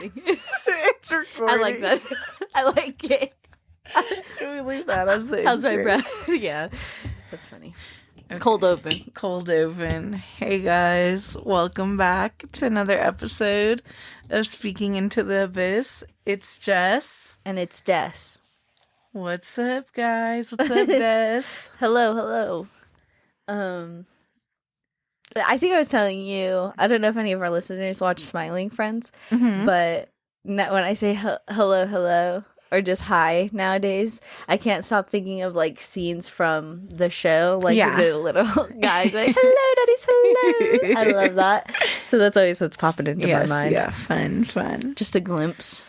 recording. It's recording. I like that. I like it. Should we leave that as the How's my intro? breath? Yeah. That's funny. Okay. Cold open. Cold open. Hey guys, welcome back to another episode of Speaking Into the Abyss. It's Jess. And it's Des. What's up, guys? What's up, Des? Hello. I think I was telling you, I don't know if any of our listeners watch Smiling Friends, but when I say hello, or just hi nowadays, I can't stop thinking of like scenes from the show, like the little guys like, hello, daddies, hello. I love that. So that's always what's popping into my mind. Yeah, fun. Just a glimpse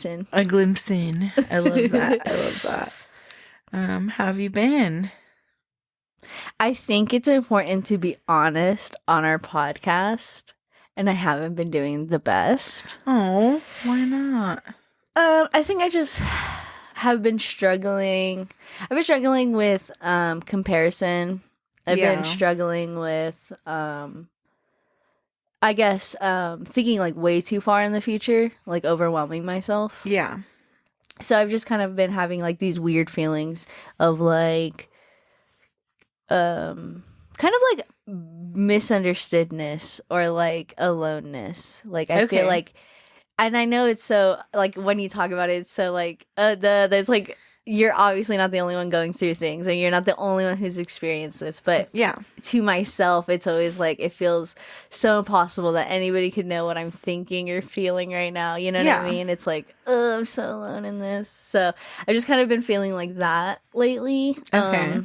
in. I love that. How have you been? I think it's important to be honest on our podcast, and I haven't been doing the best. Oh, why not? I think I just have been struggling. I've been struggling with comparison. I've been struggling with I guess thinking like way too far in the future, like overwhelming myself. Yeah. So I've just kind of been having like these weird feelings of like kind of like misunderstoodness or like aloneness. Like I feel like, and I know it's so like when you talk about it, it's so like there's like you're obviously not the only one going through things, and you're not the only one who's experienced this. But to myself, it's always like it feels so impossible that anybody could know what I'm thinking or feeling right now. You know what I mean? It's like, oh, I'm so alone in this. So I've just kind of been feeling like that lately. Okay.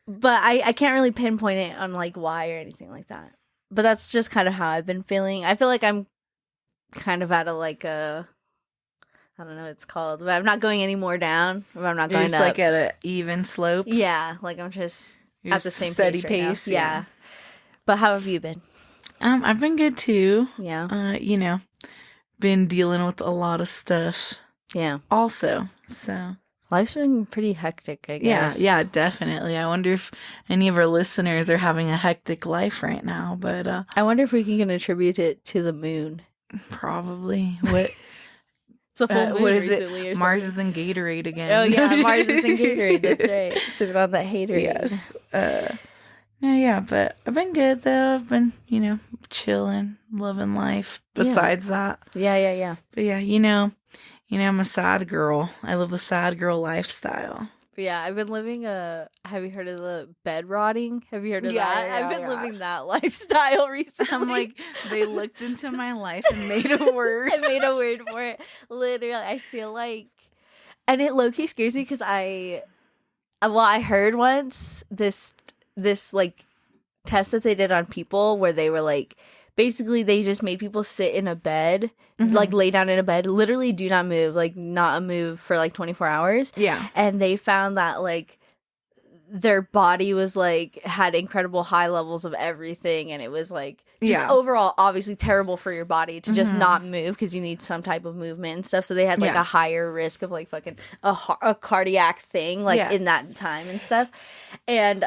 But I can't really pinpoint it on like why or anything like that. But that's just kind of how I've been feeling. I feel like I'm kind of at a like a, I don't know what it's called, but I'm not going any more down. Or I'm not going just up. Like at an even slope. Yeah, like I'm just You're at the same steady pace. Right Now. Yeah. But how have you been? I've been good too. Yeah. Been dealing with a lot of stuff. Yeah. Also, so. Life's been pretty hectic, I guess. Yeah, definitely. I wonder if any of our listeners are having a hectic life right now, but I wonder if we can attribute it to the moon. Probably. What? It's a full moon what is recently it? Mars is in Gatorade again. Oh yeah, Mars is in Gatorade. That's right. Sipping on that haterade. Yes. But I've been good though. I've been, chilling, loving life. Besides that. Yeah. But yeah, I'm a sad girl. I live the sad girl lifestyle. Yeah, I've been living have you heard of the bed rotting? Have you heard of that? Yeah, I've been living that lifestyle recently. I'm like, they looked into my life and made a word. I made a word for it. Literally, I feel like, and it low-key scares me because I heard once this like test that they did on people where they were like, basically they just made people sit in a bed, like lay down in a bed, literally do not move, like not a move for like 24 hours. Yeah. And they found that like their body was like had incredible high levels of everything, and it was like just overall obviously terrible for your body to just not move because you need some type of movement and stuff. So they had like a higher risk of like fucking a cardiac thing like in that time and stuff. And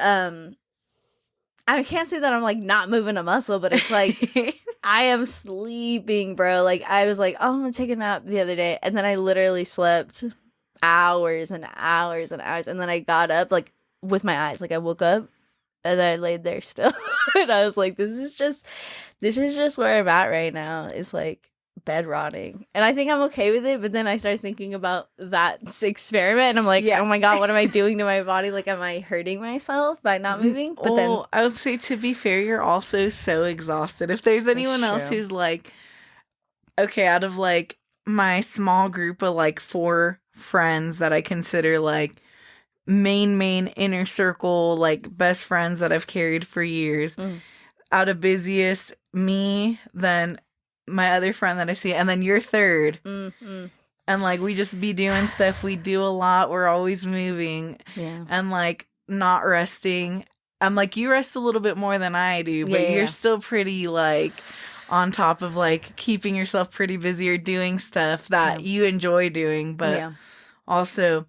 I can't say that I'm like not moving a muscle, but it's like I am sleeping, bro. Like I was like, oh, I'm gonna take a nap the other day, and then I literally slept hours and hours and hours, and then I got up like with my eyes, like I woke up and then I laid there still, and I was like, this is just where I'm at right now. It's like bed rotting, and I think I'm okay with it. But then I started thinking about that experiment, and I'm like, oh my god, what am I doing to my body? Like, am I hurting myself by not moving? But then I would say, to be fair, you're also so exhausted. If there's anyone else who's like, okay, out of like my small group of like 4 friends that I consider like main inner circle, like best friends that I've carried for years, out of busiest, me, then my other friend that I see, and then you're third. And like we just be doing stuff. We do a lot. We're always moving. Yeah. And like not resting. I'm like, you rest a little bit more than I do, but you're still pretty like on top of like keeping yourself pretty busy or doing stuff that you enjoy doing, but also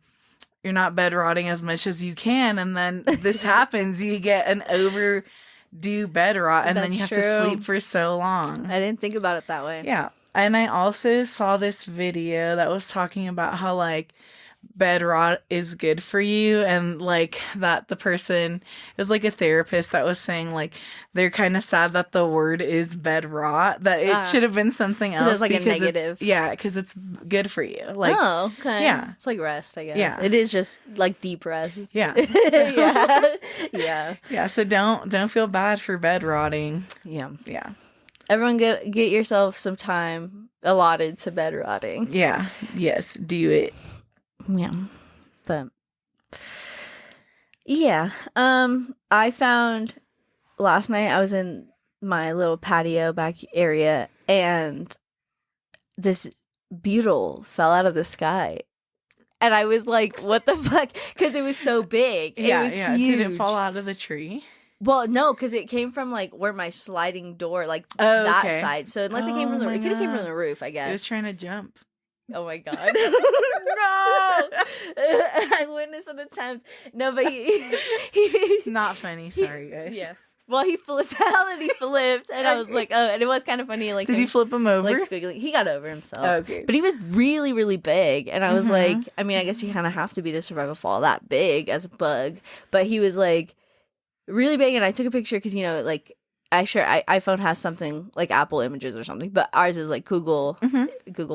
you're not bed rotting as much as you can. And then this happens, you get an overdue bed rot, and then you have to sleep for so long. I didn't think about it that way. Yeah. And I also saw this video that was talking about how, like, bed rot is good for you, and like that the person, it was like a therapist that was saying like they're kind of sad that the word is bed rot, that it should have been something else, it's like a negative. Because it's good for you. Like, oh, okay. Yeah, it's like rest, I guess. Yeah, it is just like deep rest. Yeah. Yeah. So don't feel bad for bed rotting. Yeah. Everyone get yourself some time allotted to bed rotting. Yes, do it. Yeah. But yeah. I found last night I was in my little patio back area and this beetle fell out of the sky. And I was like, what the fuck? Because it was so big. It was huge. Did it fall out of the tree? Well, no, because it came from like where my sliding door, like that side. So unless it came from it could have came from the roof, I guess. It was trying to jump. Oh my god. No! I witnessed an attempt. No, but he not funny, sorry guys. Yeah. Well, he flipped out and he flipped, and I was like, oh, and it was kind of funny. Like, did he flip him over? Like squiggly. He got over himself. Okay. But he was really, really big, and I was like, I mean, I guess you kind of have to be to survive a fall that big as a bug. But he was like really big, and I took a picture because like iPhone has something like Apple Images or something, but ours is like Google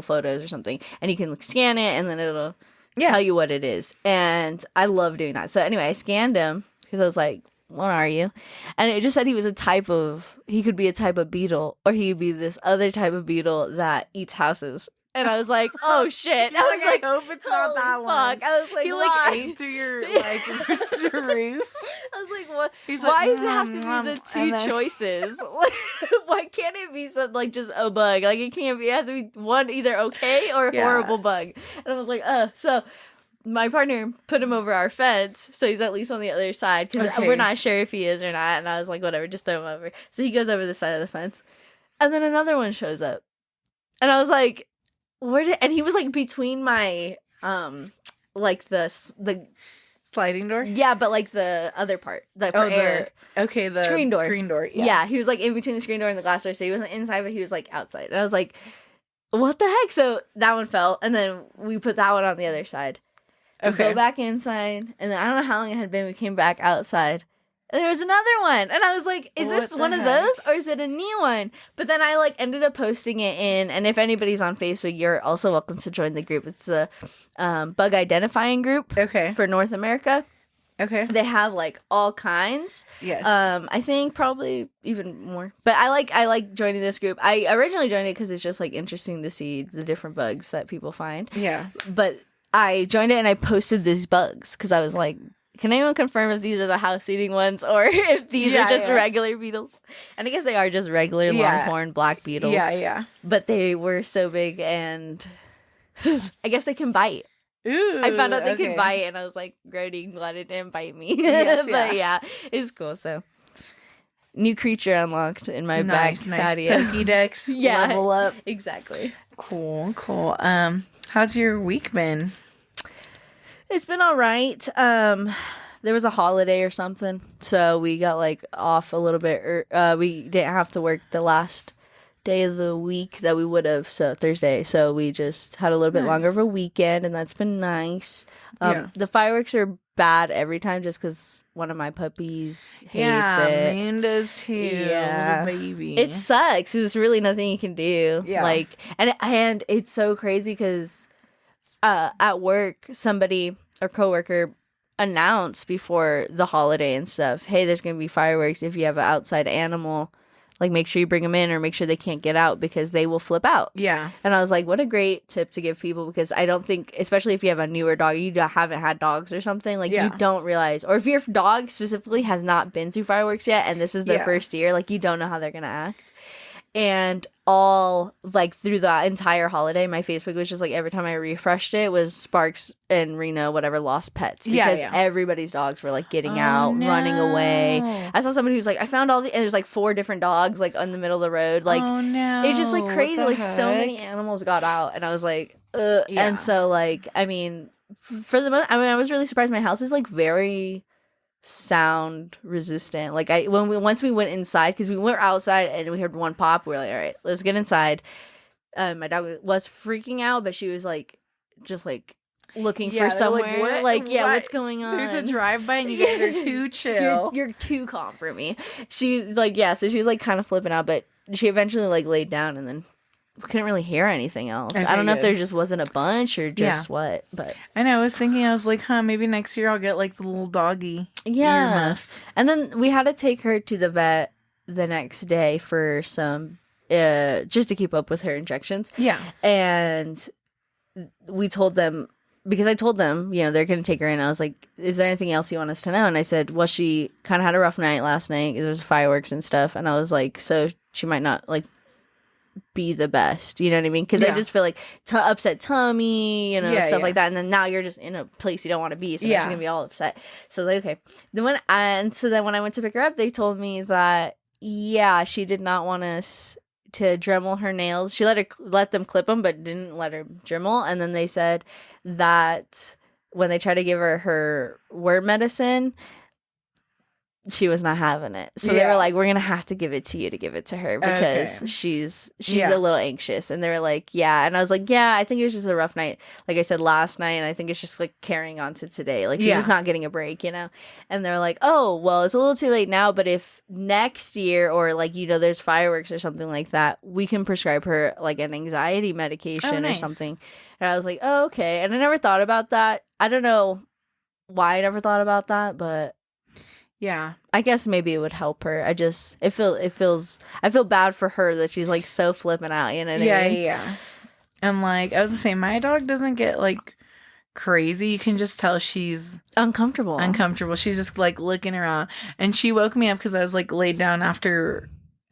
Photos or something, and you can like scan it, and then it'll tell you what it is. And I love doing that. So anyway, I scanned him because I was like, what are you? And it just said he could be a type of beetle, or he could be this other type of beetle that eats houses. And I was like, oh shit. I was like, I hope it's not that fuck. one. I was like, he why? like ate through your like roof. I was like, what? He's why like, does it have to be the two choices? Why can't it be something like just a bug? Like it has to be one either okay or horrible bug. And I was like, so my partner put him over our fence, so he's at least on the other side because we're not sure if he is or not. And I was like, whatever, just throw him over. So he goes over the side of the fence, and then another one shows up, and I was like, and he was like between my like the sliding door. Yeah, but like the other part, like for air. The screen door. Screen door. Yeah, he was like in between the screen door and the glass door, so he wasn't inside, but he was like outside. And I was like, what the heck? So that one fell, and then we put that one on the other side. We go back inside, and then I don't know how long it had been. We came back outside, and there was another one, and I was like, "Is this one of those, or is it a new one?" But then I like ended up posting it in, and if anybody's on Facebook, you're also welcome to join the group. It's the bug identifying group. For North America. They have like all kinds. Yes. I think probably even more. But I like joining this group. I originally joined it because it's just like interesting to see the different bugs that people find. Yeah. But I joined it and I posted these bugs because I was like, can anyone confirm if these are the house-eating ones or if these are just regular beetles? And I guess they are just regular longhorn black beetles. Yeah. But they were so big, and I guess they can bite. Ooh, I found out they could bite, and I was like, Grody, glad it didn't bite me. But yeah, it's cool. So, new creature unlocked in my back patio. Pokédex level up. Exactly. Cool. How's your week been? It's been all right. There was a holiday or something, so we got like off a little bit. We didn't have to work the last day of the week that we would have, so Thursday. So we just had a little bit longer of a weekend, and that's been nice. The fireworks are bad every time just because one of my puppies hates it. Moon does too. Yeah, little baby. It sucks. There's really nothing you can do. Yeah, like and it's so crazy because at work somebody or coworker announced before the holiday and stuff, hey, there's gonna be fireworks. If you have an outside animal, like make sure you bring them in or make sure they can't get out because they will flip out. Yeah. And I was like, what a great tip to give people, because I don't think, especially if you have a newer dog, you haven't had dogs or something, like you don't realize, or if your dog specifically has not been through fireworks yet and this is their first year, like you don't know how they're gonna act. And all like through the entire holiday, my Facebook was just like every time I refreshed it was Sparks and Reno, whatever, lost pets because everybody's dogs were like getting out, running away. I saw somebody who's like, I found and there's like 4 different dogs like on the middle of the road. Like, it's just like crazy. Like so many animals got out, and I was like, And so like, I mean, for the most, I was really surprised. My house is like very sound resistant. Like once we went inside, because we went outside and we heard one pop, we were like, all right, let's get inside. My dog was freaking out, but she was like, just like looking for they're somewhere. Like, What? What's going on? There's a drive-by and you guys are too chill. You're too calm for me. She's like, so she was like kind of flipping out, but she eventually like laid down and then couldn't really hear anything else. Okay, I don't know if there just wasn't a bunch or just what, but I know. I was thinking, I was like, maybe next year I'll get like the little doggy earmuffs. And then we had to take her to the vet the next day for some, just to keep up with her injections. Yeah. And we told them, because I told them, they're going to take her in. I was like, is there anything else you want us to know? And I said, well, she kind of had a rough night last night. There was fireworks and stuff. And I was like, so she might not like be the best, you know what I mean? Because I just feel like upset tummy, stuff like that. And then now you're just in a place you don't want to be, so she's gonna be all upset. So like, okay. Then when I went to pick her up, they told me that she did not want us to Dremel her nails. She let them clip them, but didn't let her Dremel. And then they said that when they tried to give her worm medicine, she was not having it. So they were like, we're going to have to give it to you to give it to her because she's a little anxious. And they were like, And I was like, I think it was just a rough night. Like I said last night, and I think it's just like carrying on to today. Like she's just not getting a break, And they're like, oh, well, it's a little too late now, but if next year or like, there's fireworks or something like that, we can prescribe her like an anxiety medication or something. And I was like, oh, okay. And I never thought about that. I don't know why I never thought about that, but yeah, I guess maybe it would help her. I feel bad for her that she's like so flipping out, you know what I mean? Yeah. And like I was gonna say, my dog doesn't get like crazy. You can just tell she's uncomfortable. She's just like looking around, and she woke me up because I was like laid down after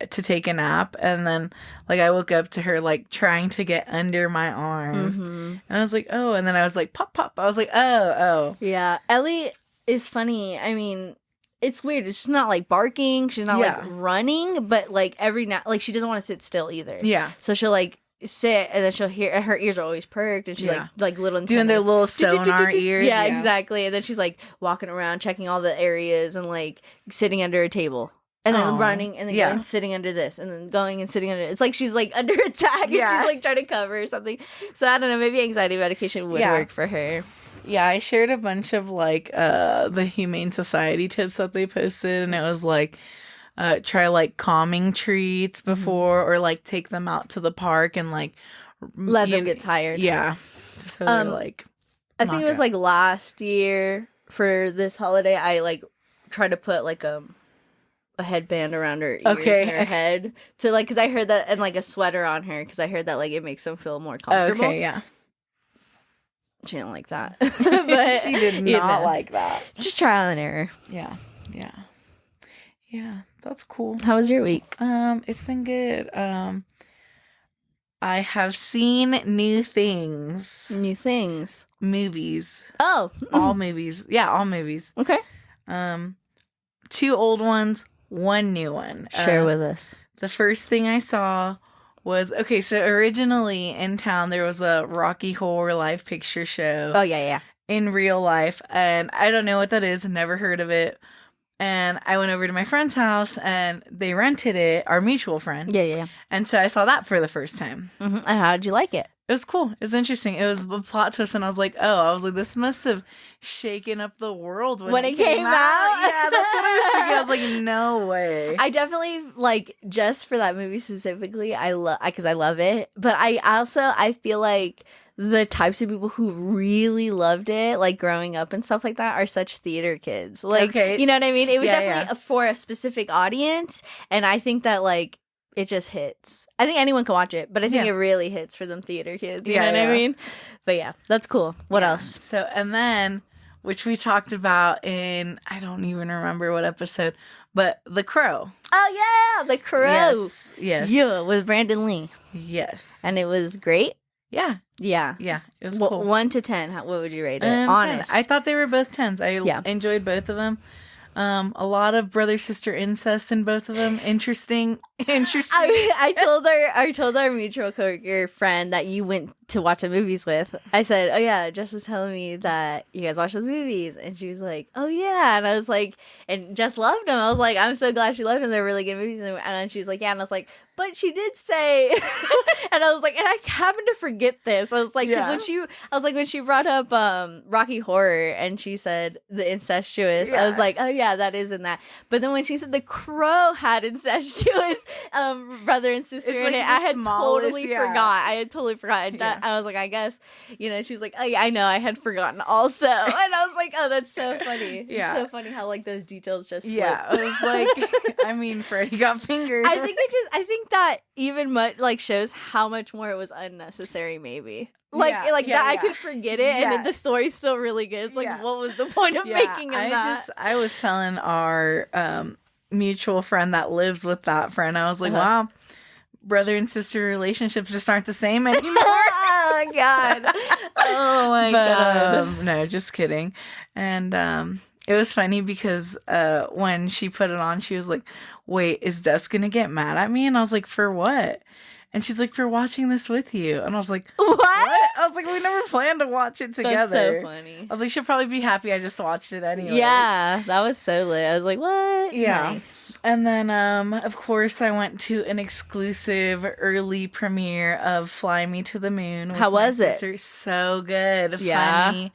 to take a nap, and then like I woke up to her like trying to get under my arms, and I was like, oh, and then I was like, pop. I was like, oh. Yeah, Ellie is funny. I mean, it's weird. She's not like barking. She's not like running, but like every now, like she doesn't want to sit still either. Yeah. So she'll like sit, and then she'll hear. Her ears are always perked, and she's like little antennas. Doing their little sonar ears. Yeah, exactly. And then she's like walking around, checking all the areas, and like sitting under a table, and then running, and then going sitting under this, and then going and sitting under. It's like she's like under attack, and she's like trying to cover or something. So I don't know. Maybe anxiety medication would work for her. Yeah, I shared a bunch of like the Humane Society tips that they posted, and it was like try like calming treats before, or like take them out to the park and like let them get tired. Yeah, so they're like. I think it was like last year for this holiday. I like tried to put like a headband around her ears and her head to like, because I heard that, and like a sweater on her because I heard that like it makes them feel more comfortable. Okay, yeah. She didn't like that. But she did not like that. Just trial and error. Yeah. That's cool. How was your week? It's been good. I have seen new things. Movies. Oh. All movies. Yeah, all movies. Okay. 2 old ones, 1 new one. Share with us. The first thing I saw was, so originally in town there was a Rocky Horror live picture show. Oh, yeah. In real life, and I don't know what that is, never heard of it. And I went over to my friend's house, and they rented it, our mutual friend. Yeah. And so I saw that for the first time. Mm-hmm. And how did you like it? It was cool. It was interesting. It was a plot twist, and I was like, this must have shaken up the world when it came out. Yeah, that's what I was thinking. I was like, no way. I definitely, like, just for that movie specifically, because I love it. But I feel like the types of people who really loved it, like growing up and stuff like that, are such theater kids. Like, you know what I mean? It was definitely for a specific audience, and I think that, like, it just hits. I think anyone can watch it, but I think it really hits for them theater kids. You know what I mean? But yeah, that's cool. What else? So, and then, which we talked about in, I don't even remember what episode, but The Crow. Oh yeah, The Crow. Yes. Yeah, with Brandon Lee. Yes. And it was great. Yeah. Yeah. It was cool. 1 to 10. What would you rate it? Honest. 10. I thought they were both 10s. I enjoyed both of them. A lot of brother-sister incest in both of them. Interesting. I told our mutual coworker friend that you went to watch the movies with, I said, oh yeah, Jess was telling me that you guys watch those movies, and she was like, oh yeah, and I was like, and Jess loved them. I was like, I'm so glad she loved them. They're really good movies. And then she was like, yeah, and I was like, but she did say, and I was like, and I happened to forget this. I was like, because when she brought up Rocky Horror and she said the incestuous, I was like, oh yeah, that is in that. But then when she said the Crow had incestuous brother and sister in it, I had totally forgot. I had totally forgotten that. I was like, I guess, she's like, oh yeah, I know, I had forgotten also. And I was like, oh, that's so funny. Yeah. It's so funny how like those details just slip. Yeah, I was like, I mean, Freddie got fingered. I think that even much like shows how much more it was unnecessary, maybe. I could forget it, and the story's still really good. It's like, what was the point of making that? I was telling our mutual friend that lives with that friend, I was like, wow, brother and sister relationships just aren't the same anymore. Oh my god. Oh my god. No, just kidding. And it was funny because when she put it on, she was like, wait, is Des gonna get mad at me? And I was like, for what? And she's like, for watching this with you. And I was like, what? I was like, we never planned to watch it together. That's so funny. I was like, she'll probably be happy I just watched it anyway. Yeah, that was so lit. I was like, what? Yeah. Nice. And then, of course, I went to an exclusive early premiere of Fly Me to the Moon. How was it? So good. Yeah. Funny.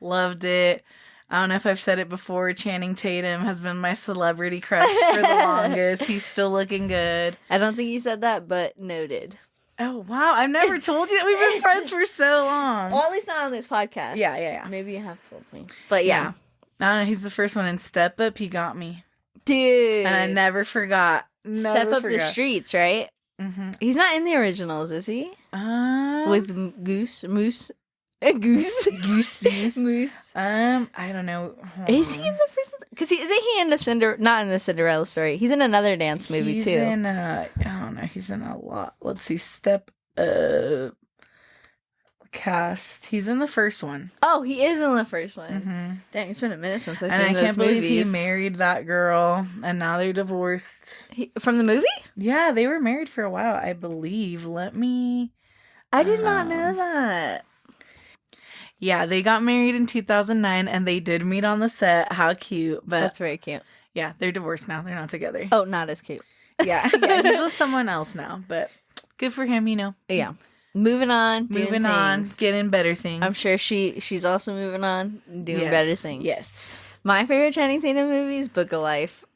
Loved it. I don't know if I've said it before. Channing Tatum has been my celebrity crush for the longest. He's still looking good. I don't think you said that, but noted. Oh, wow. I've never told you that we've been friends for so long. Well, at least not on this podcast. Yeah. Maybe you have told me. But yeah. I don't know. He's the first one in Step Up. He got me. Dude. And I never forgot. Step Up the Streets, right? Mm-hmm. He's not in the originals, is he? With Moose. I don't know. Is he in the first? Because isn't he in not in the Cinderella Story? He's in another dance movie too. I don't know. He's in a lot. Let's see. Step Up cast. He's in the first one. Oh, he is in the first one. Mm-hmm. Dang, it's been a minute since I've seen those movies. And I can't believe he movies. married that girl, and now they're divorced. From the movie? Yeah, they were married for a while, I believe. I did not know that. Yeah, they got married in 2009, and they did meet on the set. How cute. But that's very cute. Yeah, they're divorced now. They're not together. Oh, not as cute. Yeah, he's with someone else now, but good for him, Yeah. Moving on. Getting better things. I'm sure she's also moving on, doing better things. Yes. My favorite Channing Tatum movie is Book of Life.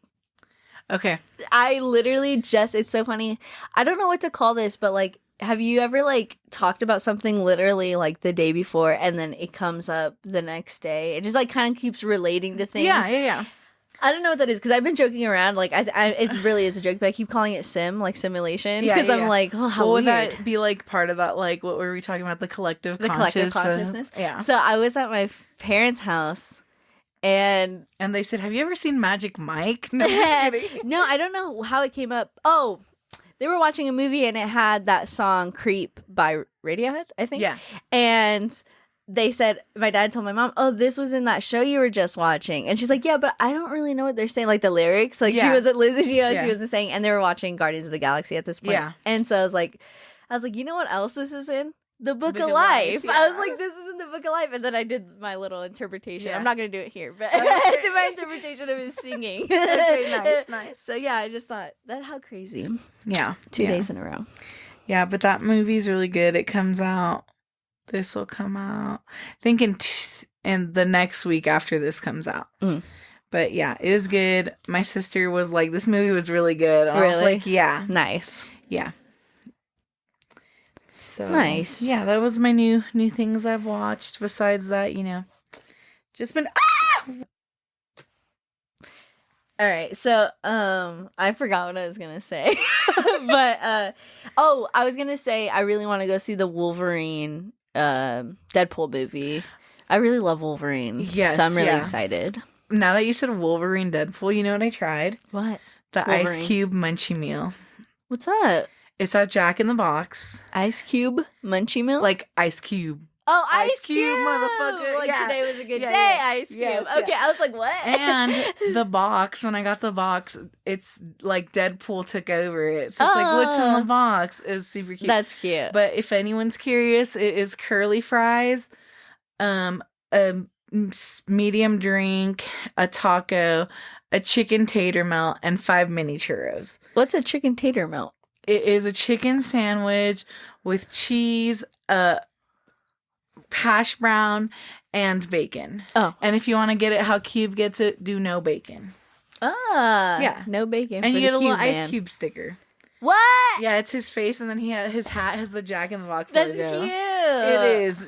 Okay. I literally it's so funny. I don't know what to call this, but like, have you ever like talked about something literally like the day before and then it comes up the next day? It just like kind of keeps relating to things. Yeah. I don't know what that is because I've been joking around. Like, it really is a joke, but I keep calling it simulation. Because I'm like, oh, how weird. Would that be like part of that? Like, what were we talking about? The collective consciousness. Yeah. So I was at my parents' house. And they said, have you ever seen Magic Mike? No, I'm just kidding. No, I don't know how it came up. Oh, they were watching a movie and it had that song Creep by Radiohead, I think. Yeah. And they said, my dad told my mom, oh, this was in that show you were just watching. And she's like, yeah, but I don't really know what they're saying, like the lyrics. Like she wasn't listening, she wasn't saying. And they were watching Guardians of the Galaxy at this point. Yeah. And so I was like, you know what else this is in? The Book of Life. Yeah. I was like, this is in the Book of Life. And then I did my little interpretation. Yeah. I'm not going to do it here, but I did my interpretation of his singing. Okay, nice. So yeah, I just thought, how crazy. Yeah. 2 days in a row. Yeah, but that movie's really good. It comes out. This will come out, I think, in the next week after this comes out. Mm. But yeah, it was good. My sister was like, this movie was really good. And I was like, yeah. Nice. Yeah. So nice. Yeah, that was my new things I've watched. Besides that, just been All right, so I forgot what I was gonna say, but I was gonna say I really want to go see the Wolverine Deadpool movie. I really love Wolverine. Yes, so I'm really excited. Now that you said Wolverine Deadpool, you know what I tried? What? The Wolverine Ice Cube Munchie Meal. What's that? It's at Jack in the Box. Ice Cube Munchie Meal? Like Ice Cube. Oh, Ice Cube, motherfucker. Like, today was a good day, Ice Cube. Yes, okay, I was like, what? And the box, when I got the box, it's like Deadpool took over it. So it's like, what's in the box? It was super cute. That's cute. But if anyone's curious, it is curly fries, a medium drink, a taco, a chicken tater melt, and 5 mini churros. What's a chicken tater melt? It is a chicken sandwich with cheese, hash brown, and bacon. Oh. And if you want to get it how Cube gets it, do no bacon. Yeah. No bacon. And for you get the a little Cube, Ice Cube sticker. What? Yeah, it's his face, and then his hat has the Jack in the Box That's logo. cute.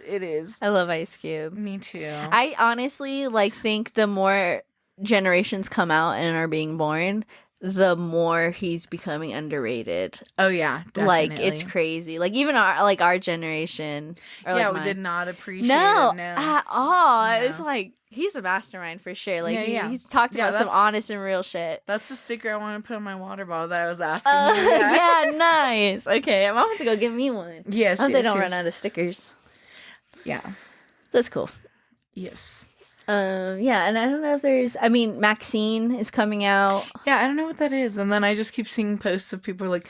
It is. I love Ice Cube. Me too. I honestly think the more generations come out and are being born, the more he's becoming underrated. Oh yeah, definitely. Like, it's crazy. Like, even our generation. Or we did not appreciate it. No, No, at all. No. It's like, he's a mastermind for sure. Like, he's talked Yeah, about some honest and real shit. That's the sticker I want to put on my water bottle that I was asking you. Yeah, nice. Okay, I'm gonna have to go get me one. Yes, I hope they don't run out of stickers. Yeah. That's cool. Yes. Yeah, and I don't know if Maxine is coming out. Yeah, I don't know what that is. And then I just keep seeing posts of people like,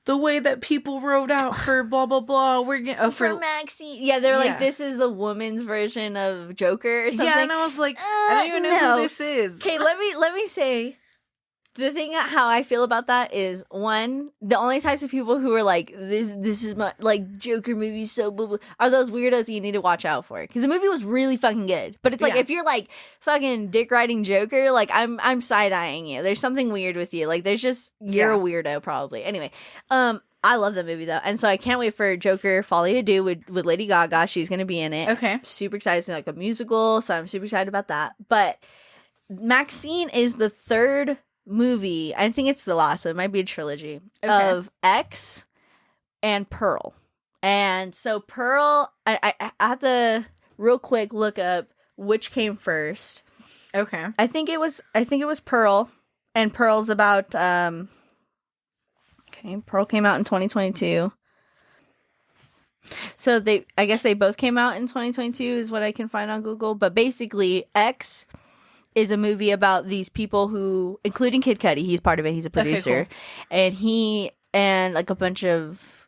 the way that people wrote out for blah, blah, blah. We're getting for Maxine. Yeah, they're like, this is the woman's version of Joker or something. Yeah, and I was like, I don't even know who this is. Okay, let me say, the thing how I feel about that is, one, the only types of people who are like, this is my, like, Joker movie so blah, blah, are those weirdos you need to watch out for. Because the movie was really fucking good. But it's like, if you're like fucking dick riding Joker, like, I'm side-eyeing you. There's something weird with you. Like, there's just, you're a weirdo probably. Anyway, I love the movie though. And so I can't wait for Joker Folie à Deux with Lady Gaga. She's going to be in it. Okay. Super excited. It's like a musical. So I'm super excited about that. But Maxine is the third movie, I think it's the last, so it might be a trilogy of X and Pearl. And so Pearl, I had to real quick look up which came first. Okay. I think it was Pearl, and Pearl's about Pearl came out in 2022. So I guess they both came out in 2022 is what I can find on Google, but basically X is a movie about these people who, including Kid Cudi, he's part of it, he's a producer. Okay, cool. And he and like a bunch of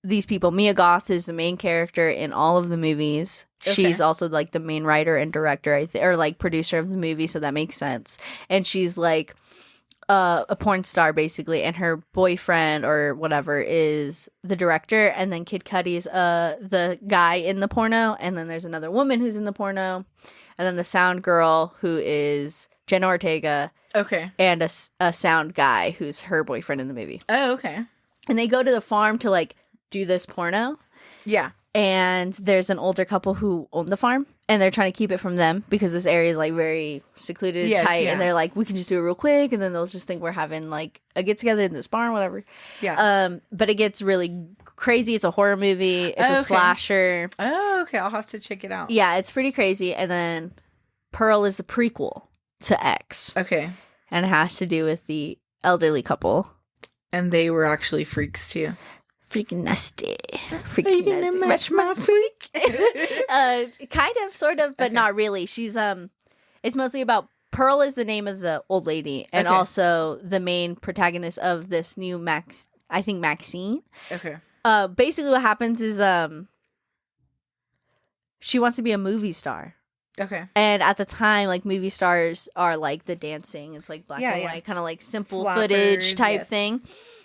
these people, Mia Goth is the main character in all of the movies. Okay. She's also like the main writer and director, or like producer of the movie, so that makes sense. And she's like a porn star basically, and her boyfriend or whatever is the director, and then Kid Cudi's the guy in the porno, and then there's another woman who's in the porno. And then the sound girl, who is Jenna Ortega. Okay. And a sound guy, who's her boyfriend in the movie. Oh, okay. And they go to the farm to, like, do this porno. Yeah. And there's an older couple who own the farm. And they're trying to keep it from them because this area is, like, very secluded and tight. Yeah. And they're like, we can just do it real quick. And then they'll just think we're having, like, a get-together in this barn, whatever. Yeah. But it gets really crazy. It's a horror movie. It's a slasher. Oh, okay. I'll have to check it out. Yeah, it's pretty crazy. And then Pearl is the prequel to X. Okay. And it has to do with the elderly couple. And they were actually freaks too. Freaking nasty. Freaking nasty. Are you gonna match my freak? Kind of, sort of, but not really. She's it's mostly about Pearl is the name of the old lady, and also the main protagonist of this new Maxine. Okay. Basically what happens is she wants to be a movie star. Okay. And at the time, like, movie stars are like the dancing. It's like black and white, kind of like simple footage type thing.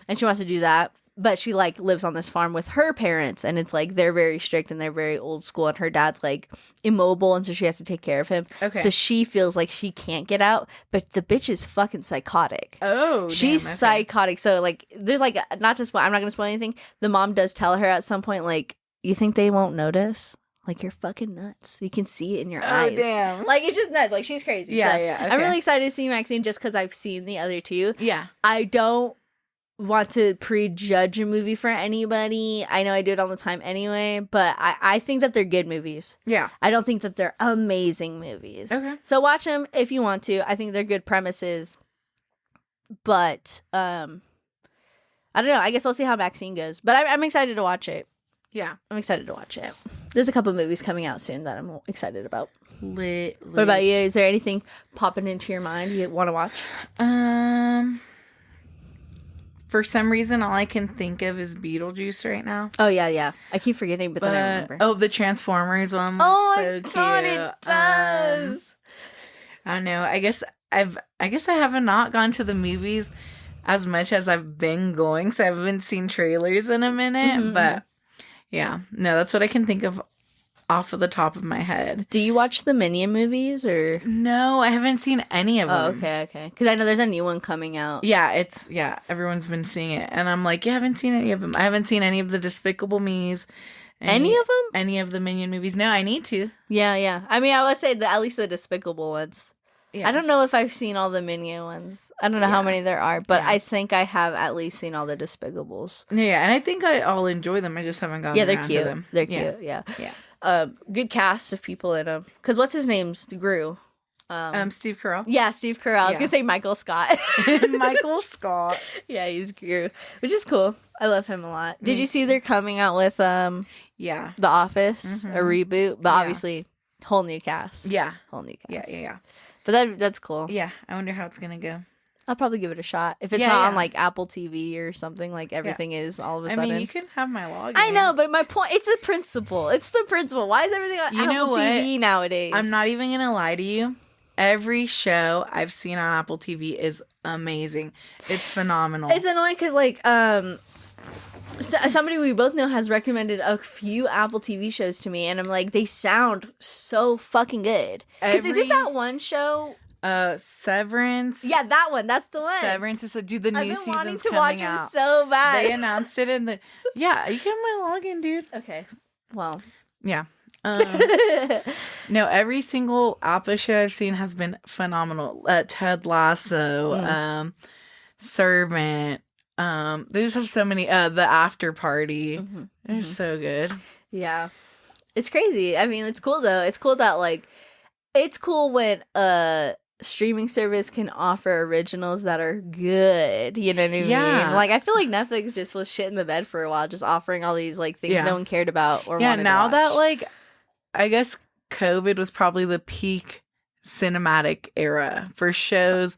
And she wants to do that. But she, like, lives on this farm with her parents. And it's like they're very strict and they're very old school. And her dad's like immobile. And so she has to take care of him. Okay. So she feels like she can't get out. But the bitch is fucking psychotic. Oh, she's psychotic. So, like, there's like, not to spoil, I'm not going to spoil anything. The mom does tell her at some point, like, you think they won't notice? Like, you're fucking nuts. You can see it in your eyes. Oh, damn. Like, it's just nuts. Like, she's crazy. Yeah, so, yeah. Okay. I'm really excited to see Maxine just because I've seen the other two. Yeah. I don't want to prejudge a movie for anybody. I know I do it all the time anyway, but I think that they're good movies. Yeah. I don't think that they're amazing movies. Okay. So watch them if you want to. I think they're good premises. But, I don't know. I guess I'll see how Maxine goes. But I'm excited to watch it. Yeah. I'm excited to watch it. There's a couple movies coming out soon that I'm excited about. Lit. What about you? Is there anything popping into your mind you want to watch? For some reason, all I can think of is Beetlejuice right now. Oh, yeah. I keep forgetting, but then I remember. Oh, the Transformers one looks so cute. God, it does. I don't know. I guess I haven't not gone to the movies as much as I've been going, so I haven't seen trailers in a minute. But yeah, no, that's what I can think of off of the top of my head. Do you watch the Minion movies or? No, I haven't seen any of them. Oh, okay. Because I know there's a new one coming out. Yeah, everyone's been seeing it, and I'm like, you haven't seen any of them. I haven't seen any of the Despicable Me's. Any of them? Any of the Minion movies? No, I need to. Yeah. I mean, I would say at least the Despicable ones. Yeah. I don't know if I've seen all the Minion ones. I don't know how many there are, but I think I have at least seen all the Despicables. Yeah, and I think I'll enjoy them. I just haven't gotten around to them. They're cute. Yeah. Good cast of people in them. Because what's his name's Gru? Steve Carell. Yeah, Steve Carell. I was gonna say Michael Scott. Michael Scott. Yeah, he's Gru, which is cool. I love him a lot. Did you see they're coming out with The Office, a reboot, but obviously whole new cast. Yeah, whole new cast. Yeah. But that's cool. Yeah, I wonder how it's gonna go. I'll probably give it a shot. If it's not on like Apple TV or something, like everything is all of a sudden. I mean, you can have my login. I know, but my point, it's the principle. Why is everything on Apple TV nowadays? I'm not even gonna lie to you. Every show I've seen on Apple TV is amazing. It's phenomenal. It's annoying because like somebody we both know has recommended a few Apple TV shows to me, and I'm like, they sound so fucking good. Because isn't that one show? Severance. Yeah, that one. That's the one. Severance is the new season's coming out. I've been wanting to watch it so bad. They announced it in the. Yeah, you can have my login, dude. Okay. Well. Yeah. No, every single Apple show I've seen has been phenomenal. Ted Lasso, Servant. They just have so many. The After Party. They're so good. Yeah, it's crazy. I mean, it's cool though. It's cool that it's cool when streaming service can offer originals that are good. You know what I mean? Like, I feel like Netflix just was shit in the bed for a while, just offering all these like things no one cared about or wanted now to watch. That like, I guess COVID was probably the peak cinematic era for shows.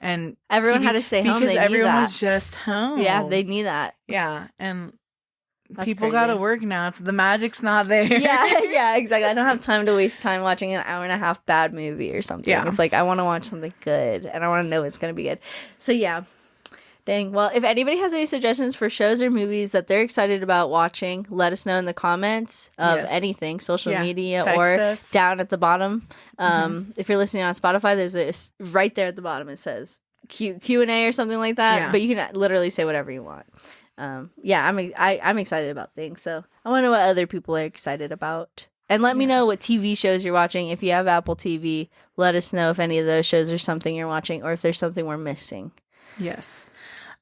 And everyone had to stay home because everyone was just home. Yeah, they need that. Yeah, and people got to work now. It's the magic's not there. Yeah, exactly. I don't have time to waste time watching an hour and a half bad movie or something. Yeah. It's like I want to watch something good, and I want to know it's going to be good. So yeah. Dang. Well, if anybody has any suggestions for shows or movies that they're excited about watching, let us know in the comments of anything, social media text or us. Down at the bottom. If you're listening on Spotify, there's this right there at the bottom. It says Q&A or something like that. Yeah. But you can literally say whatever you want. I'm excited about things. So I want to know what other people are excited about. And let me know what TV shows you're watching. If you have Apple TV, let us know if any of those shows are something you're watching or if there's something we're missing. Yes.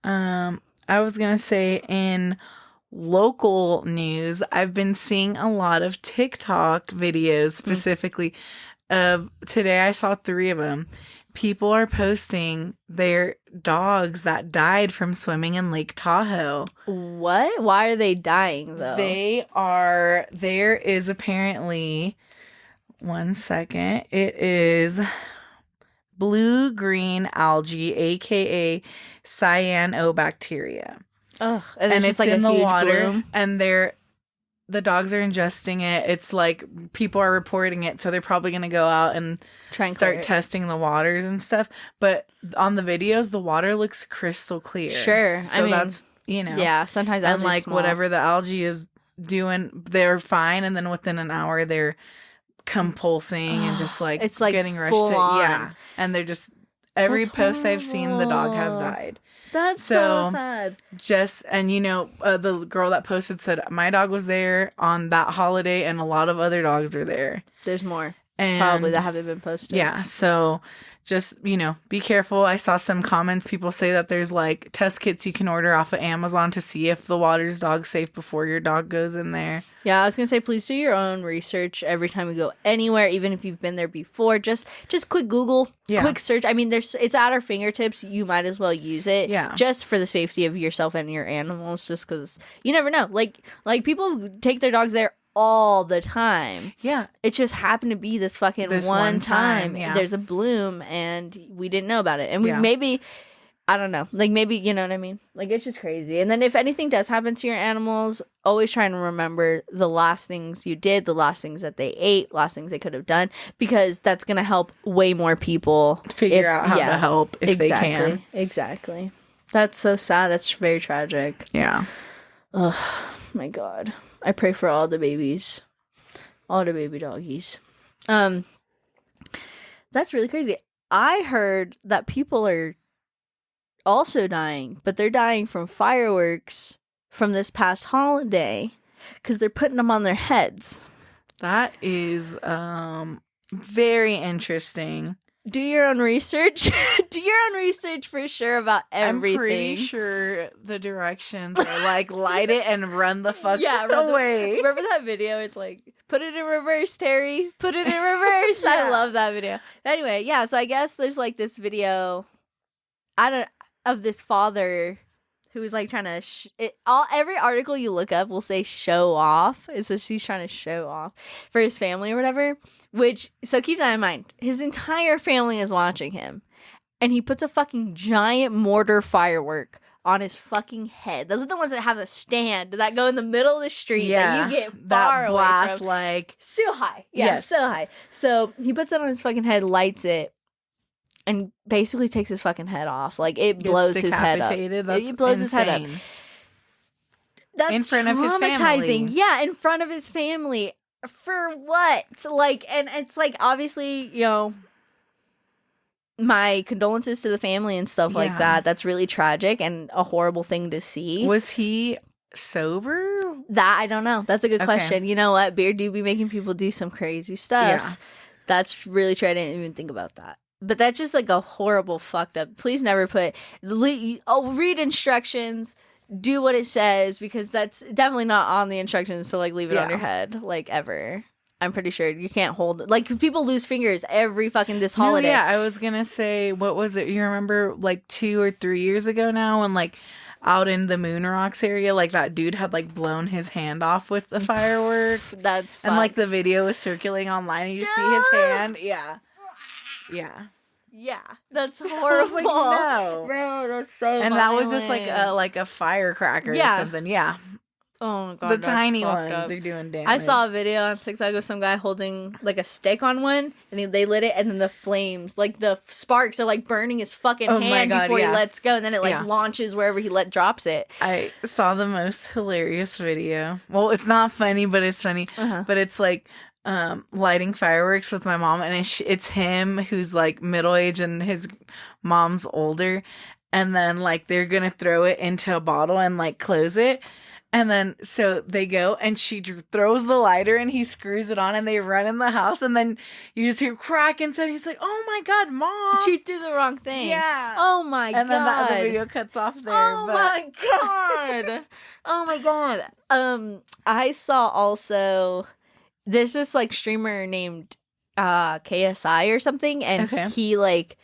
I was going to say in local news, I've been seeing a lot of TikTok videos specifically. Today I saw 3 of them. People are posting their dogs that died from swimming in Lake Tahoe. What? Why are they dying though? There is apparently, one second, it is blue-green algae, aka Cyanobacteria. Oh, and it's like in the water, bloom. And the dogs are ingesting it. It's like people are reporting it, so they're probably going to go out and start testing the waters and stuff. But on the videos, the water looks crystal clear. Sure, so that's yeah. Sometimes and like small. Whatever the algae is doing, they're fine, and then within an hour they're compulsing and just like it's like getting rushed full on. Yeah, and they're just every That's post horrible. I've seen, the dog has died. That's so sad. And the girl that posted said my dog was there on that holiday and a lot of other dogs are there. There's more. And probably that haven't been posted. Yeah, so just, you know, be careful. I saw some comments. People say that there's like test kits you can order off of Amazon to see if the water's dog safe before your dog goes in there. Yeah, I was gonna say, please do your own research every time you go anywhere, even if you've been there before. Just quick Google, quick search. I mean, it's at our fingertips. You might as well use it, just for the safety of yourself and your animals. Just because you never know. Like people take their dogs there all the time. Yeah, it just happened to be this one time. There's a bloom, and we didn't know about it, and we maybe. I don't know. Like, maybe, you know what I mean? Like, it's just crazy. And then if anything does happen to your animals, always try and remember the last things you did, the last things that they ate, last things they could have done, because that's going to help way more people figure out how to help if they can. Exactly. That's so sad. That's very tragic. Yeah. Oh, my God. I pray for all the babies. All the baby doggies. That's really crazy. I heard that people are also dying, but they're dying from fireworks from this past holiday because they're putting them on their heads. That is very interesting. Do your own research. Do your own research for sure about everything. I'm pretty sure the directions are like light it and run the fuck away. Remember that video? It's like, put it in reverse, Terry. Put it in reverse. I love that video. Anyway, yeah, so I guess there's like this video of this father who was like trying to every article you look up will say show off. It's just he's trying to show off for his family or whatever, so keep that in mind. His entire family is watching him, and he puts a fucking giant mortar firework on his fucking head. Those are the ones that have a stand that go in the middle of the street that you get far away blast from. Like so high. So high. So he puts it on his fucking head, lights it, and basically takes his fucking head off. Like, it blows his head up. It blows his head up. That's in front of his family. Yeah, in front of his family. For what? Like, and it's like, obviously, you know, my condolences to the family and stuff like that. That's really tragic and a horrible thing to see. Was he sober? That, I don't know. That's a good question. You know what? Beer do be making people do some crazy stuff. Yeah. That's really true. I didn't even think about that. But that's just like a horrible fucked up. Please never read instructions, do what it says, because that's definitely not on the instructions. So like leave it on your head, like, ever. I'm pretty sure you can't hold it. Like, people lose fingers every fucking this holiday. No, yeah, I was gonna say, what was it? You remember like 2 or 3 years ago now, when like out in the Moon Rocks area, like that dude had like blown his hand off with the firework. That's fucked. And like the video was circulating online, and you just see his hand. Yeah, that's horrible. Like, no, bro, that's so. And that was just like a firecracker or something. Yeah. Oh my God, the tiny ones are doing damage. I saw a video on TikTok of some guy holding like a stick on one, and they lit it, and then the flames, like the sparks, are like burning his fucking hand before he lets go, and then it like launches wherever he drops it. I saw the most hilarious video. Well, it's not funny, but it's funny. But it's like lighting fireworks with my mom, and it's him who's like middle age and his mom's older, and then like they're gonna throw it into a bottle and like close it, and then so they go, and she throws the lighter, and he screws it on, and they run in the house, and then you just hear crack inside. He's like, "Oh my God, Mom, she threw the wrong thing." Yeah. Oh my God. And then the video cuts off there. Oh my God. Oh my God. I saw also. There's this like streamer named KSI or something, and he like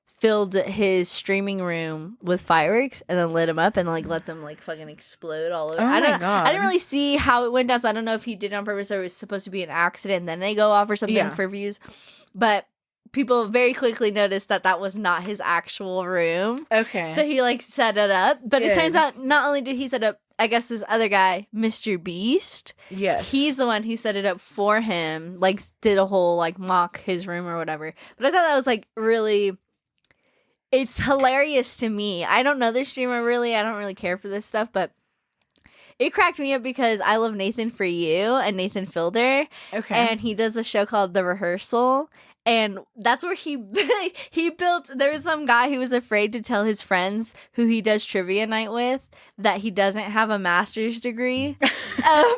filled his streaming room with fireworks and then lit them up and like let them like fucking explode all over. Oh my God. I didn't really see how it went down, so I don't know if he did it on purpose or it was supposed to be an accident and then they go off or something for views. But people very quickly noticed that was not his actual room. Okay. So he like set it up, but it turns out not only did he set up, I guess this other guy, Mr. Beast. Yes. He's the one who set it up for him, like did a whole like mock his room or whatever. But I thought that was like really, it's hilarious to me. I don't know this streamer really. I don't really care for this stuff, but it cracked me up because I love Nathan For You and Nathan Fielder. Okay. And he does a show called The Rehearsal. And that's where he built. There was some guy who was afraid to tell his friends who he does trivia night with that he doesn't have a master's degree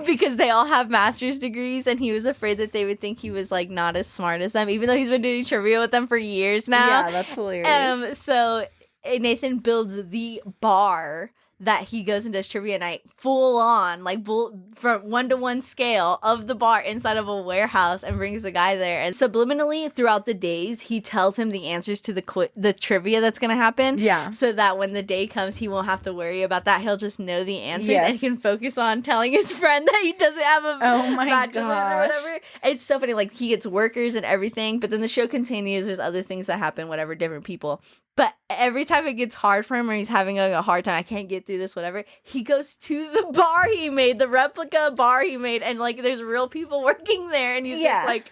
because they all have master's degrees, and he was afraid that they would think he was like not as smart as them, even though he's been doing trivia with them for years now. Yeah, that's hilarious. So Nathan builds the bar that he goes and does trivia night full on, like from 1-to-1 scale of the bar inside of a warehouse, and brings the guy there. And subliminally throughout the days, he tells him the answers to the trivia that's going to happen. Yeah. So that when the day comes, he won't have to worry about that. He'll just know the answers and he can focus on telling his friend that he doesn't have a bachelor's or whatever. It's so funny. Like, he gets workers and everything, but then the show continues. There's other things that happen, whatever, different people. But every time it gets hard for him or he's having a hard time, I can't get through this, whatever, he goes to the bar he made, the replica bar he made, and, like, there's real people working there, and he's just,